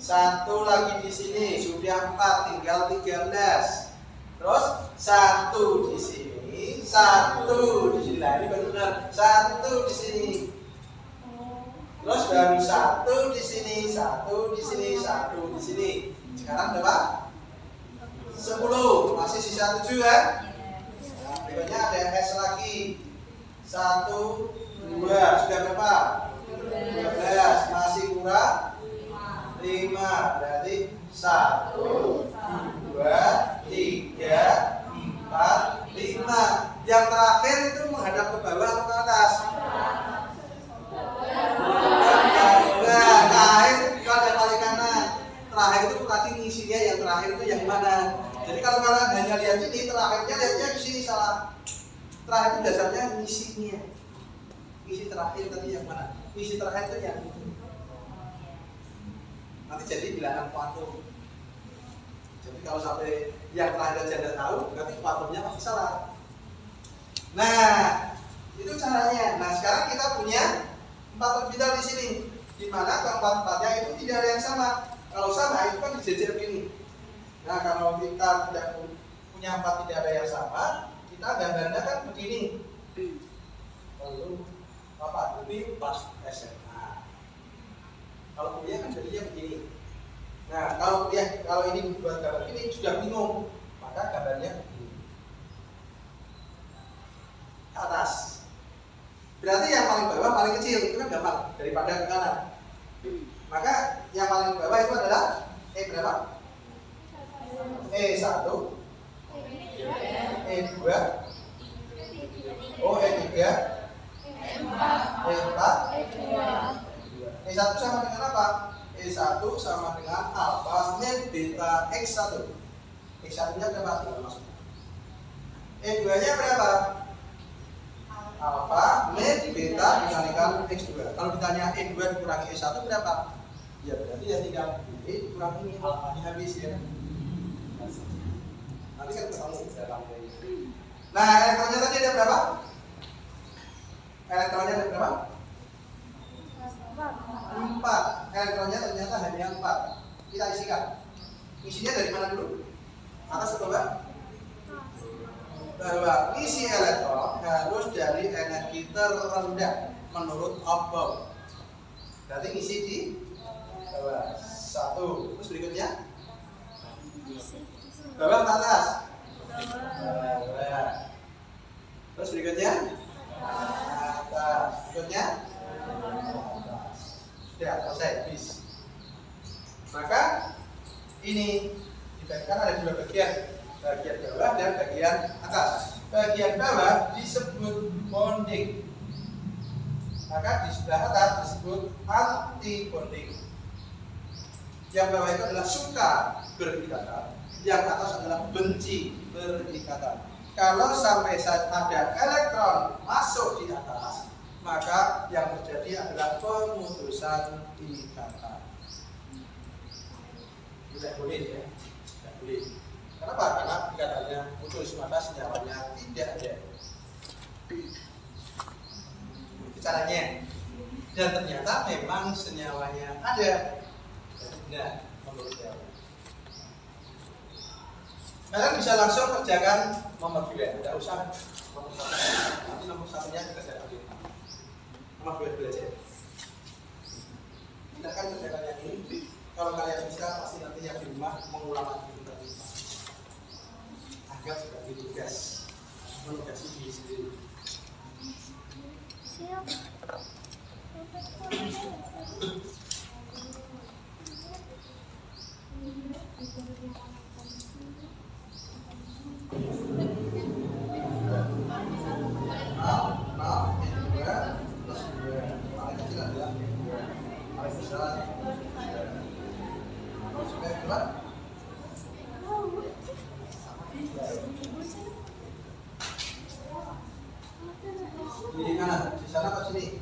satu lagi di sini, sudah 4, tinggal 13. Terus satu di sini, satu di sini. Nah, ini benar, satu di sini. Terus baru satu di sini, satu di sini, satu di sini. Sekarang berapa? 10. Masih sisa 7 kan? Nah, berikutnya ada S lagi. 1, 2, sudah berapa? 12. Masih kurang 5. Berarti 1, 2, 3, 4, 5. Yang terakhir itu menghadap ke bawah atau ke atas? Nah, itu ada paling kanan. Terakhir itu tadi ngisinya yang terakhir itu yang mana? Jadi kalau kalian hanya lihat ini, terakhirnya lihatnya di sini salah. Terakhir itu dasarnya ngisinya. Ngisi terakhir tadi yang mana? Ngisi terakhir itu yang itu. Nanti jadi bilangan kuantum. Jadi kalau sampai yang terakhir aja Anda tahu, berarti kuantumnya pasti salah. Nah, itu caranya. Nah, sekarang kita punya 4 orbital di sini, di mana keempat-empatnya itu tidak ada yang sama. Kalau sama itu kan dijejer begini. Nah, kalau kita tidak punya 4 tidak ada yang sama, kita gambarnya kan begini. Lalu apa? Lebih pas SMA. Kalau kuliah kan jadinya begini. Nah, kalau ini buat gambar ini sudah bingung, maka gambarnya begini. Atas. Berarti yang paling bawah paling kecil itu kan gampang daripada ke kanan. Maka yang paling bawah itu adalah E berapa? E1, E2, oh E3, E4, E1 sama dengan apa? E1 sama dengan alpha min beta X1. X1 nya berapa? E2 nya berapa? Alpha min beta dikalikan X2. Kalau ditanya E2 dikurangi E1 berapa? Ya berarti ya tinggal E kurang ini, alfanya habis ya. Nanti kan ketemu dalam ini. Nah, elektronnya tadi ada berapa? Elektronnya ada berapa? 4. Elektronnya ternyata hanya 4. Kita isikan. Isinya dari mana dulu? Atas atau bawah? Bahwa isi elektron harus dari energi terendah menurut Hubble. Berarti isi di bawah 1. Terus berikutnya bawah ke atas. Bawah. Terus berikutnya atas. Berikutnya atas. Sudah selesai. Bis. Maka ini dibagikan ada 2 bagian. Bagian bawah dan bagian atas. Bagian bawah disebut bonding. Maka di sebelah atas disebut anti bonding. Yang bawah itu adalah suka berikatan, yang atas adalah benci berikatan. Kalau sampai saat ada elektron masuk di atas, maka yang terjadi adalah pemutusan ikatan. Tidak boleh ya, tidak boleh. Kenapa? Karena ikatannya putus, maka senyawanya tidak ada. Itu caranya. Dan ternyata memang senyawanya ada. Nah, menurut saya. Kalian bisa langsung kerjakan nomor 2, tidak usah nomor 1. Nanti nomor 1-nya kita kerjakan. Nomor 2 belajar. Kita akan kerjakan yang ini. Kalau kalian bisa, pasti nanti yang di rumah mengulang lagi tadi. Agar sebagai tugas menugasi diri sendiri. Siap. jalan. Oke, keluar. Di mana? Di sana atau sini?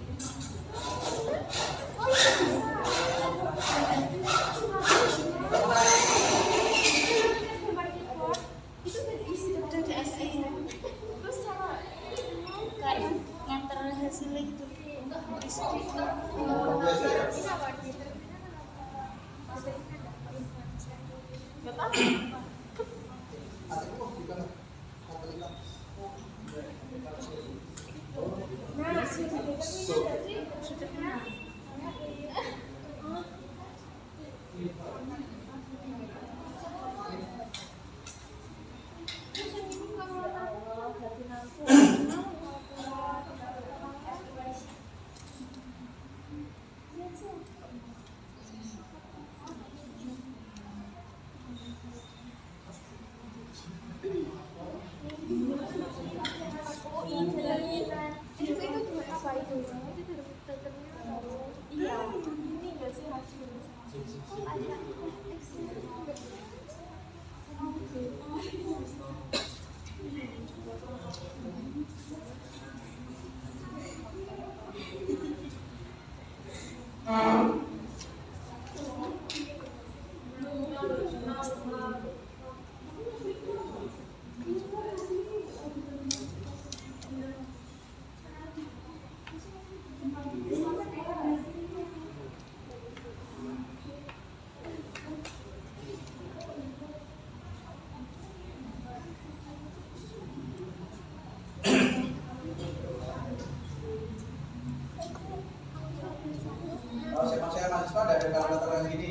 Saya mahasiswa dari kalkulator yang gini,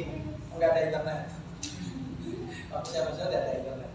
nggak ada internet. Waktu saya mahasiswa tidak ada internet.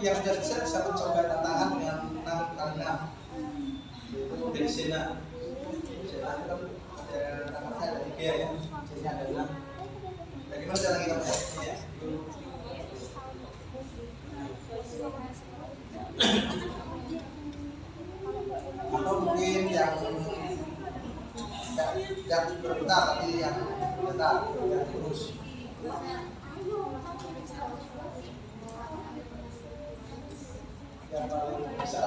Yang sudah bisa mencoba tantangan dengan 6x6 itu dari Sena. Sena itu kan ada tangannya ada 3 ya, Sena ada 6. Bagaimana cara kita melihatnya? Atau mungkin yang berputar tapi yang tetap yang lurus. Yang paling bisa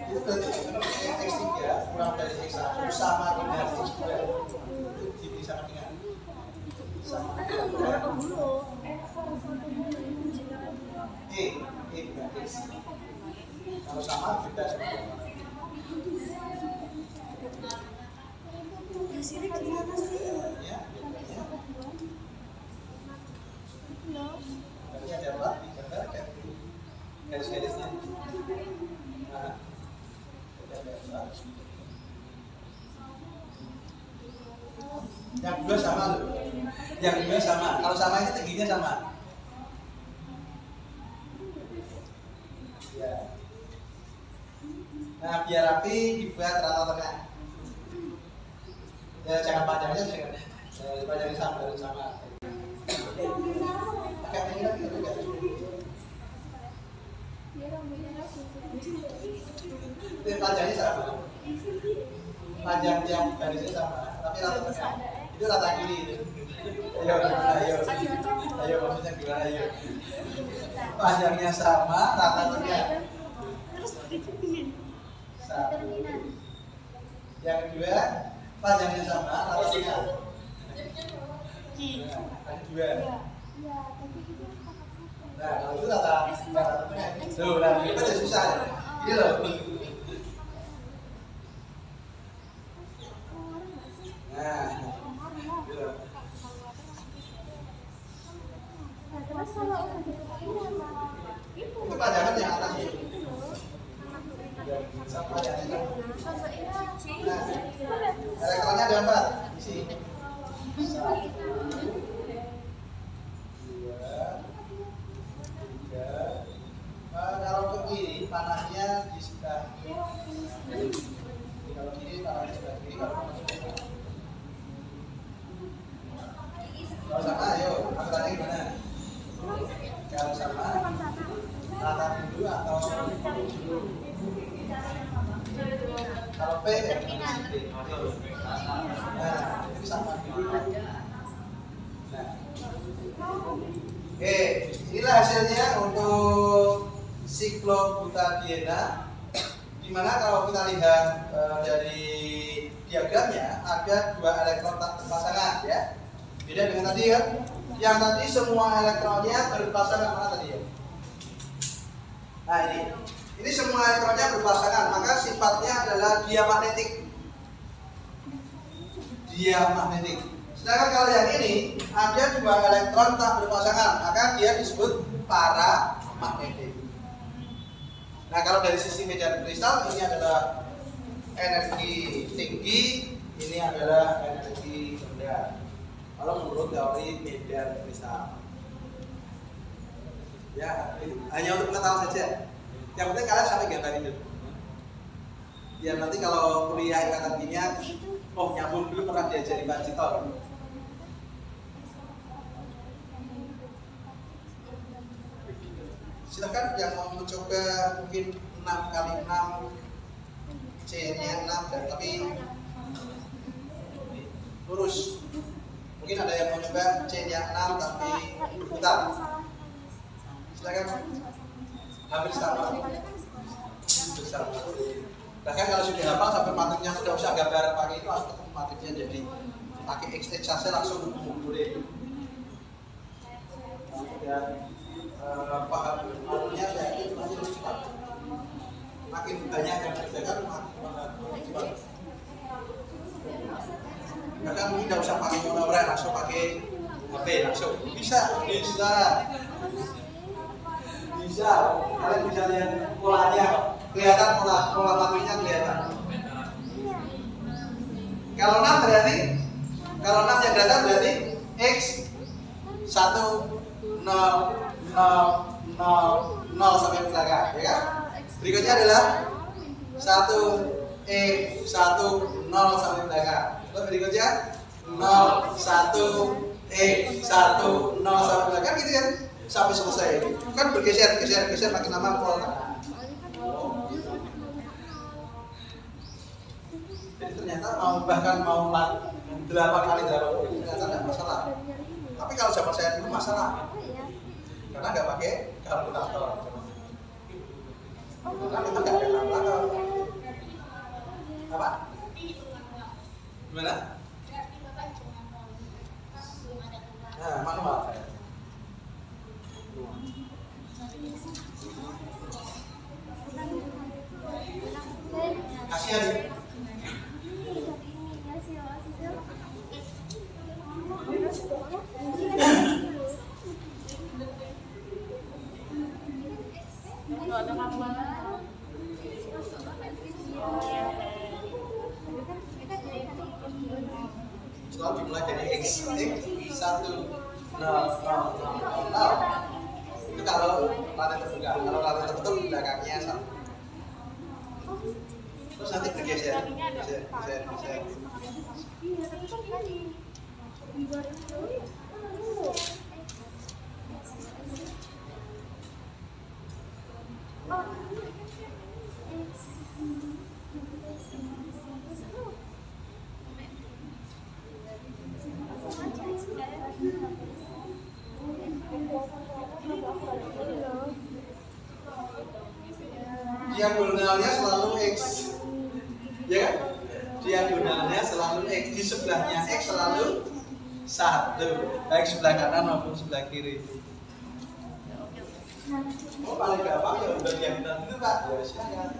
itu berarti X3 kurang dari X1 sama dengan X2 itu bisa dengan sama X kalau sama kita di sini gimana sih? ya ada apa? Digambar kayak garis-garisnya. Nah, yang dua sama loh. Yang dua sama. Kalau sama ini tingginya sama. Ya. Nah, biar rapi dibuat rata tengah. Ya jangan panjangnya panjangnya sama harus sama. Panjangnya sama, panjang tiap garisnya sama, tapi rata tengah. Itu rata kiri itu. Ayo maksudnya gimana ayo? Panjangnya sama, rata tengah. Satu. Yang kedua, panjangnya sama, rata tengah. Yang kedua. Nah, kalau itu rata tengah. Tuh, nah itu aja susah. Ini loh. ada 4 di sini. 1, 2, 3. Kalau ke kiri panahnya di sebelah kiri. Kalau kiri panahnya di sebelah kiri, kalau kanan sebelah kiri. Kalau sama, ayo, aturannya gimana? Kalau sama, rata dulu atau dulu? Kalau P ya gimana sih? Nah, itu sama dulu. Nah, oke, inilah hasilnya untuk siklobutadiena. Dimana kalau kita lihat dari diagramnya ada 2 elektron tak berpasangan ya. Beda dengan tadi kan, yang tadi semua elektronnya berpasangan mana tadi ya? Nah ini semua elektronnya berpasangan, maka sifatnya adalah diamagnetik. Diamagnetik. Sedangkan kalau yang ini ada 2 elektron tak berpasangan, maka dia disebut paramagnetik. Nah kalau dari sisi medan kristal ini adalah energi tinggi, ini adalah energi rendah. Kalau menurut teori medan kristal, ya hanya untuk pengetahuan saja. Yang penting kalian sampai gambar itu. Ya nanti kalau kuliah ikatan kimia, oh nyambung dulu pernah diajari Pak Cito. Silahkan yang mau mencoba mungkin 6x6 C-nya 6 dan tapi lurus. Mungkin ada yang mau coba C-nya 6 tapi putar. Silakan. Hampir sama. Bahkan kalau sudah hafal sampai matriknya sudah usah gambar pakai itu, langsung ketemu matriknya, jadi pakai X saja langsung boleh. Dan paham matriknya saya itu masih lebih cepat. Makin banyak yang kerjakan makin cepat. Bahkan mungkin tidak usah pakai monomer, langsung pakai HP langsung bisa. Kalian bisa lihat polanya, kelihatan pola matriknya kelihatan. Kalau 6 berarti, kalau 6 yang datang berarti X 1 0 0 0 sampai belakang, ya kan? Berikutnya adalah 1 1 0 sampai belakang. Terus berikutnya 0 1 1 0 sampai belakang, gitu kan? Sampai selesai. Kan bergeser makin lama pola. Jadi ternyata bahkan mau 8 kali 8 ternyata tidak masalah. Tapi kalau zaman saya dulu masalah. Karena nggak pakai kalkulator. Karena itu nggak ada kalkulator. Apa? Gimana? Nah, manual. Kasihan. Selalu dimulai dari X 1 0 itu kalau lantai terbuka. Kalau lantai tertutup belakangnya sama. Terus nanti bergeser. Diagonalnya selalu X, ya kan? Diagonalnya selalu X, di sebelahnya X selalu 1, baik sebelah kanan maupun sebelah kiri. Oh paling gampang ya bagian itu Pak, ya silakan.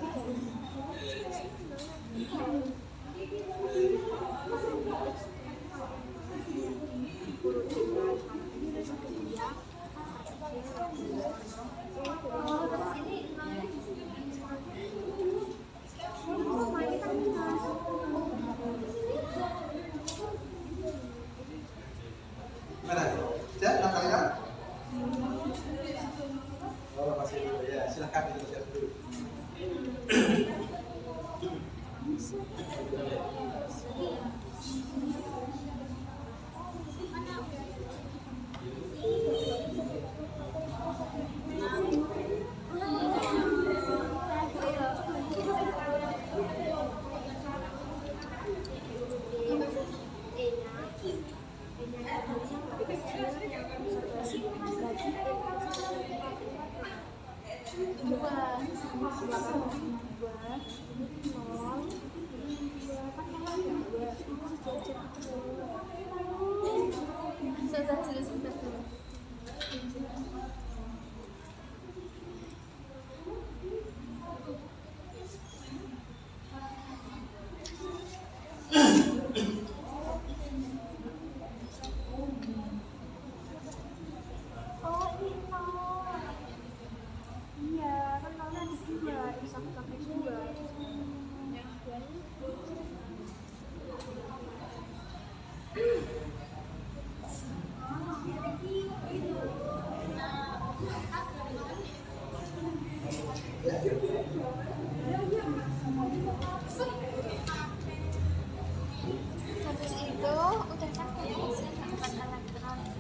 Habis itu udah sampai isi tempat elektronik.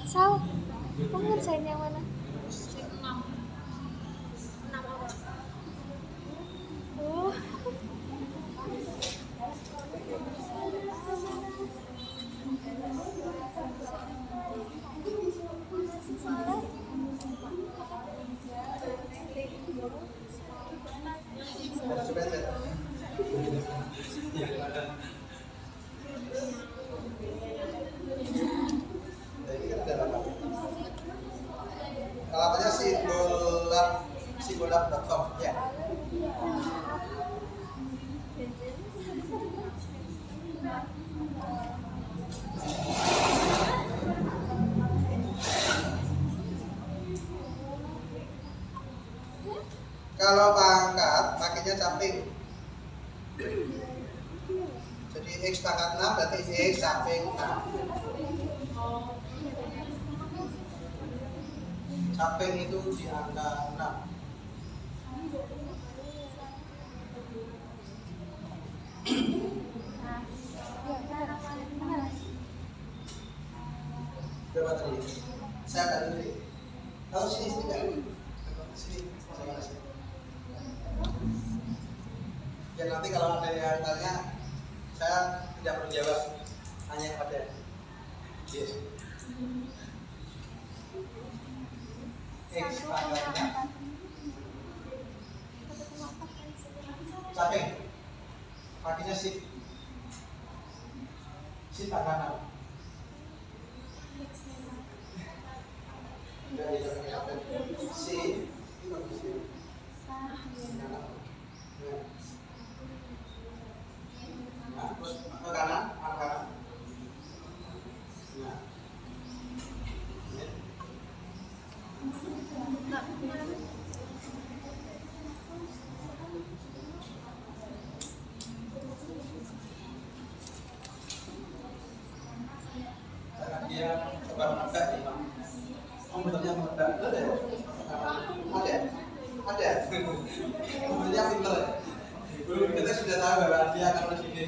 Sal, kamu ngerjain yang mana? 6 apa? Alamatnya sigolab.com ya. Kalau pangkat pakainya samping. Jadi X pangkat 6 berarti X samping 6. Samping itu di angka 6. Berapa tadi? Saya akan dulu. Kalau sini kan? Sini, saya sini. Ya nanti kalau ada yang tanya, saya tidak perlu jawab, hanya pada yes. X pangkatnya samping, pakainya shift kanan. Shift nah, terus ke kanan, kanan. Nah. Karena dia coba menebak nih, Pak. Komputernya menebak, ada? Komputernya pintar. Kita sudah tahu bahwa dia akan begini.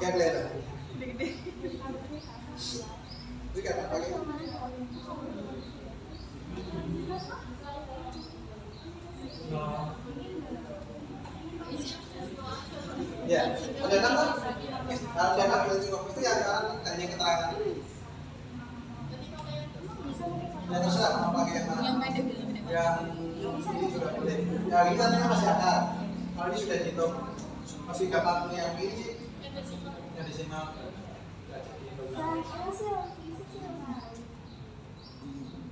Kayak kelihatan. Itu kan apa lagi? Ya, ada nama? Ada nama itu yang sekarang hanya keterangan. Ya terserah mau pakai yang mana. Yang ini juga boleh. Ya kita ini masih ada. Kalau ini sudah dihitung, masih gampang yang ini sih. Yang desimal.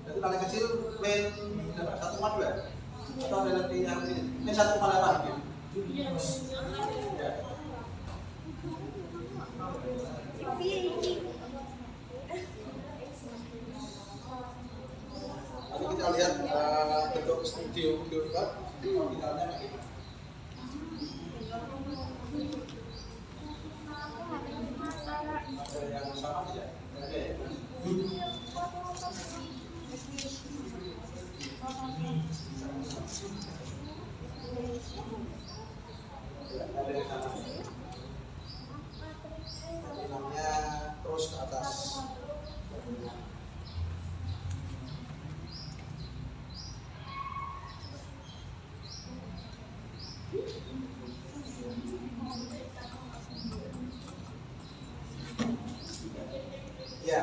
Itu paling kecil min 1,2 atau ada lebih yang min 1,8 gitu. Ya. Nanti kita lihat bentuk studio kan, finalnya begini. Ada yang sama tidak? Oke. Ada yang sama. Namanya terus ke atas. Ya.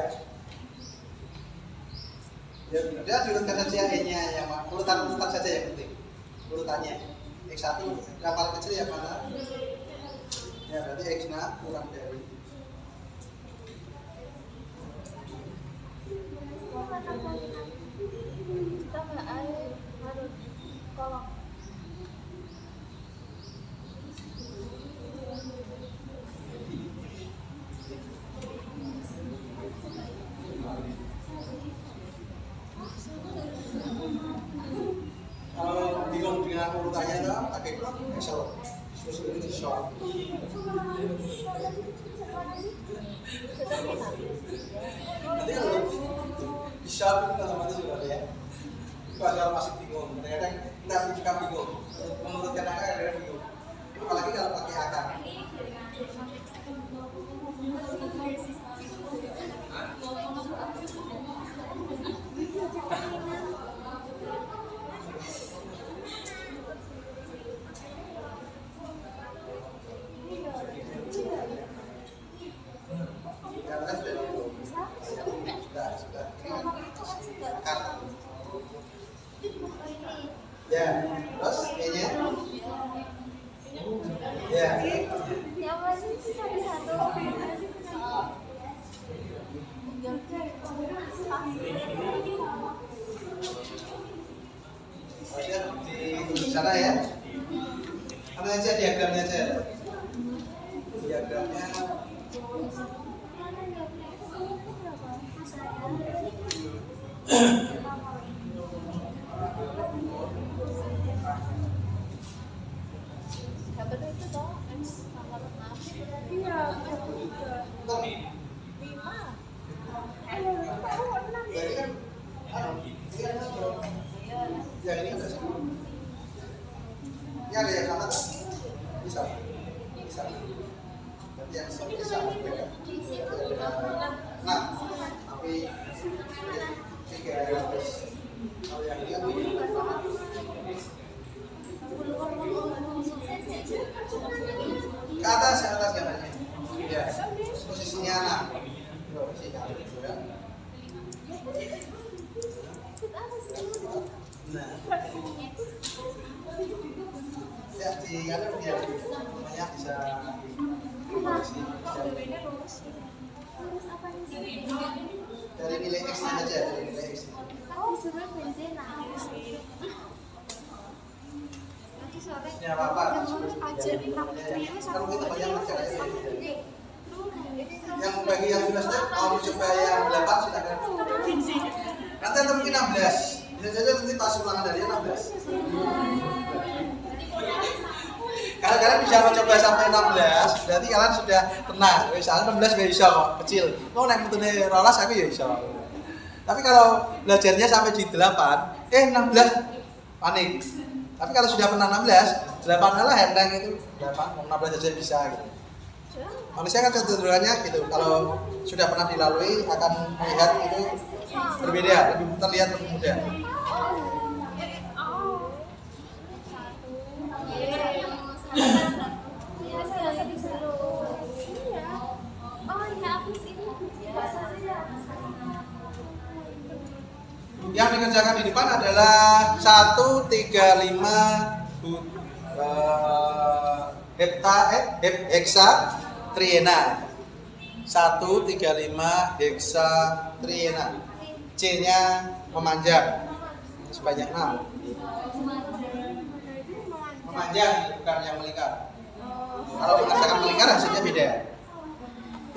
Ya, dia diurutkan saja E-nya yang urutan saja yang penting. Urutannya. X1 yang paling kecil yang mana? Ya, berarti X0 kurang dari kalau bingung dengan urutannya itu pakai Excel. Terus ini di short. Nanti kalau di short itu otomatis sudah ada ya. Kalau masih bingung, kadang-kadang kita juga bingung. Menurutkan angka kadang bingung. Apalagi kalau pakai akar. Ya, terus E-nya? Ya. Yang masih satu-satu. Di sana ya. Ambil aja diagramnya aja. Diagramnya ya ini kan sama. Ini ada yang sama tak? Bisa. Berarti yang bisa beda. Nah, tapi tiga terus. Kalau yang ini kan ke atas gambarnya. Ya, posisinya anak. Nah. Ya di kalian dia namanya bisa dikoreksi dari nilai X aja, dari nilai X. Oh, disuruh bensin nah. Ya apa-apa. Kalau kita banyak bicara ya. Yang bagi yang sudah step mau coba yang 8 silakan. Nanti ada mungkin 16. Bisa saja nanti pas ulangan dari 16. Kalau kalian bisa mencoba sampai 16, berarti kalian sudah tenang. Misalnya 16 gak bisa kok, kecil. Mau naik metode rolas aku ya bisa. Tapi kalau belajarnya sampai di 8, 16 panik. Tapi kalau sudah pernah 16, 8 lah enteng itu. 8, 16 aja bisa gitu. Manusia kan kecenderungannya gitu. Kalau sudah pernah dilalui akan melihat itu berbeda, lebih terlihat lebih mudah. Yang dikerjakan di depan adalah 135 heksatriena. 135 heksatriena. C-nya memanjang sebanyak 6. Memanjang bukan yang melingkar. Kalau mengerjakan melingkar hasilnya beda.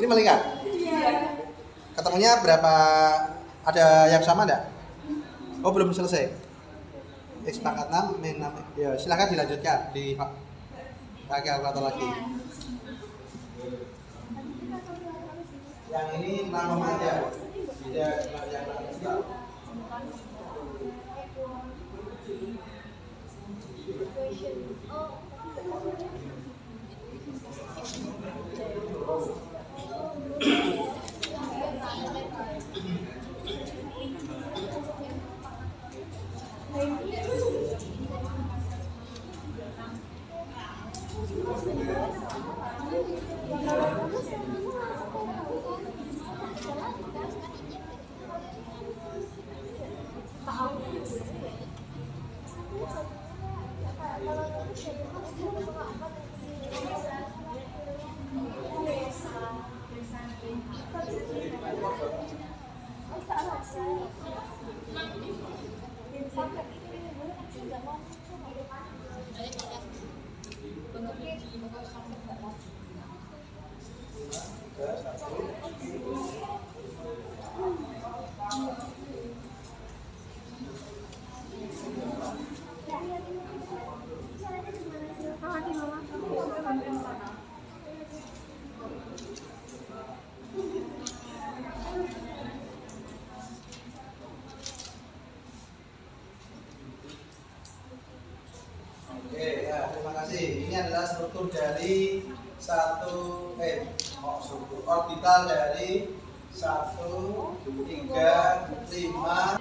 Ini melingkar. Ketemunya berapa? Ada yang sama enggak? Oh, belum selesai. X pangkat 6 min 6. Ya, silakan dilanjutkan di pakai kalkulator lagi. Yang ini 6 memanjang. Beda dengan yang lain. Ini adalah struktur dari struktur orbital dari 1, 3, 5.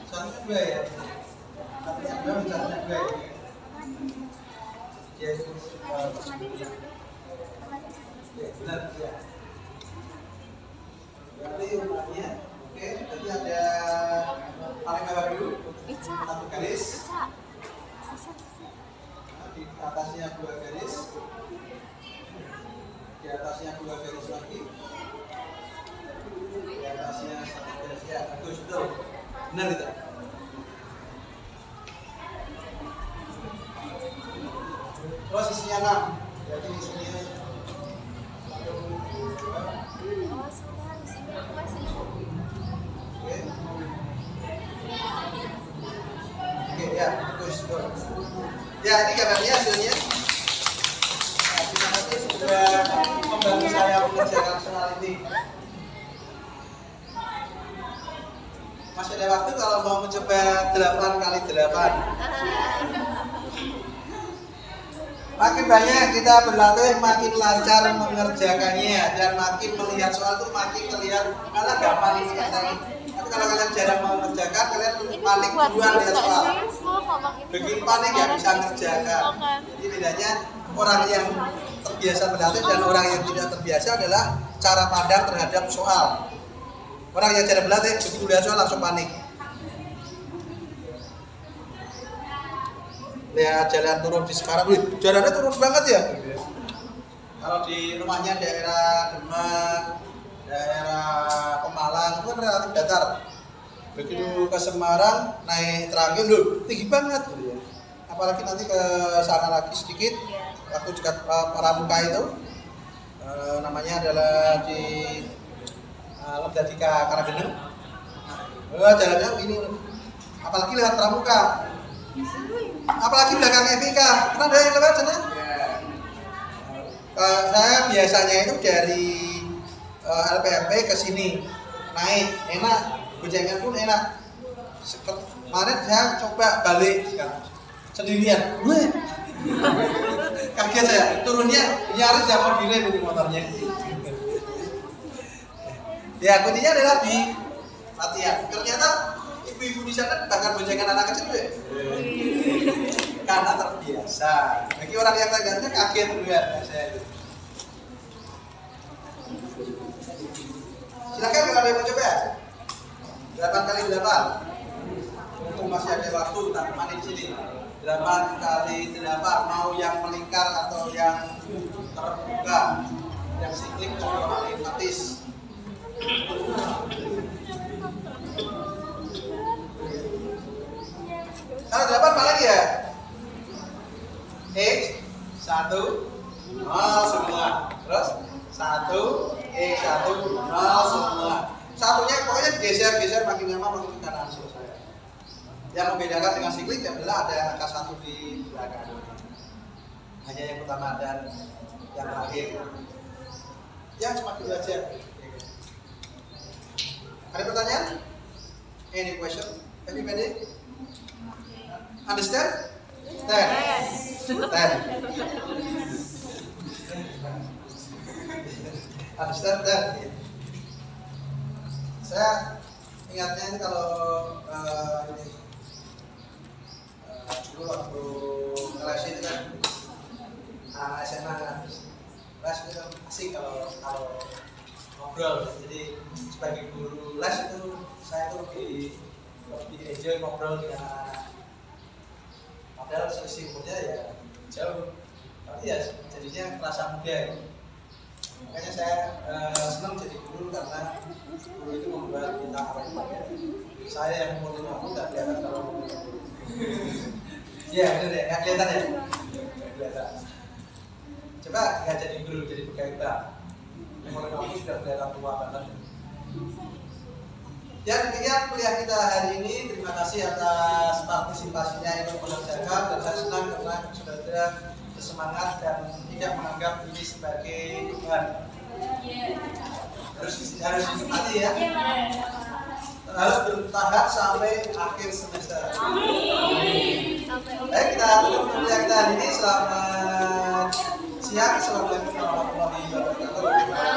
Satunya 2 ya. Satunya 2, satunya 2 ya. Benar ya. Berarti umumnya, oke, jadi ada paling bawah dulu, satu garis, di atasnya 2 garis, di atasnya 2 garis lagi, di atasnya 1 garis, ya bagus betul, benar itu. Terus isinya 6, jadi isinya 1, 2. Oke, ya, bagus. Ya, ini gambarnya hasilnya. Nah, terima kasih sudah membantu saya mengerjakan soal ini. Masih ada waktu kalau mau mencoba 8 kali 8. Makin banyak kita berlatih, makin lancar mengerjakannya dan makin melihat soal itu makin terlihat karena gampang ini katanya. Tapi kalau kalian jarang mau mengerjakan, kalian paling duluan lihat soal. Begitu panik ya bisa mengerjakan. Jadi bedanya orang yang terbiasa berlatih dan orang yang tidak terbiasa adalah cara pandang terhadap soal. Orang yang jarang berlatih begitu lihat soal langsung panik. Lihat jalan turun di Semarang, wih jalannya turun banget ya. Kalau di rumahnya daerah Demak, daerah Pemalang itu kan relatif datar. Begitu ke Semarang naik terakhir loh tinggi banget. Apalagi nanti ke sana lagi sedikit, waktu dekat Pramuka itu, namanya adalah di Ledadika Karanggeneng. Jalannya ini, apalagi lewat Pramuka. Apalagi belakang FIK, pernah ada yang lewat sana? Saya biasanya itu dari LPMP ke sini naik, enak, boncengan pun enak. Kemarin saya coba balik sendirian, kaget saya, turunnya nyaris yang mau delay di motornya. Ya kuncinya adalah di latihan. Ternyata ibu-ibu di sana bahkan boncengan anak kecil ya. Karena terbiasa. Bagi orang yang tergantung kaget lihat saya itu. Silakan kalau ada yang mau coba ya. 8 kali 8. Mumpung masih ada waktu tak temani di sini. 8 kali 8 mau yang melingkar atau yang terbuka, yang siklik atau matematis. Kalau 8 apa lagi ya? X 1 0 semua. Terus 1 X 1 0 semua. Satunya pokoknya geser-geser makin lama makin ke kanan selesai. Yang membedakan dengan siklik adalah ada angka 1 di belakang. Hanya yang pertama dan yang terakhir. Ya cuma itu aja. Ada pertanyaan? Any question? Everybody? Understand? Ten. Understand that? Saya ingatnya ini kalau ini dulu waktu kelas itu kan SMA les itu asik kalau ngobrol. Jadi sebagai guru les itu saya tuh lebih enjoy ngobrol dengan, padahal selisih umurnya ya jauh, tapi ya jadinya terasa muda. Makanya saya senang jadi guru karena guru itu membuat kita awet muda. Saya yang umur 50 nggak kelihatan kalau umur 50. Iya benar ya, nggak kelihatan ya? Nggak kelihatan. Coba nggak jadi guru, jadi pegawai. Umur 50 sudah kelihatan tua banget. Ya demikian kuliah kita hari ini. Terima kasih atas partisipasinya yang mengerjakan, dan saya senang karena saudara bersemangat dan tidak menganggap ini sebagai beban. Harus dinikmati ya. Harus bertahan sampai akhir semester. Baik, kita tutup kuliah kita hari ini. Selamat siang. Assalamualaikum warahmatullahi wabarakatuh.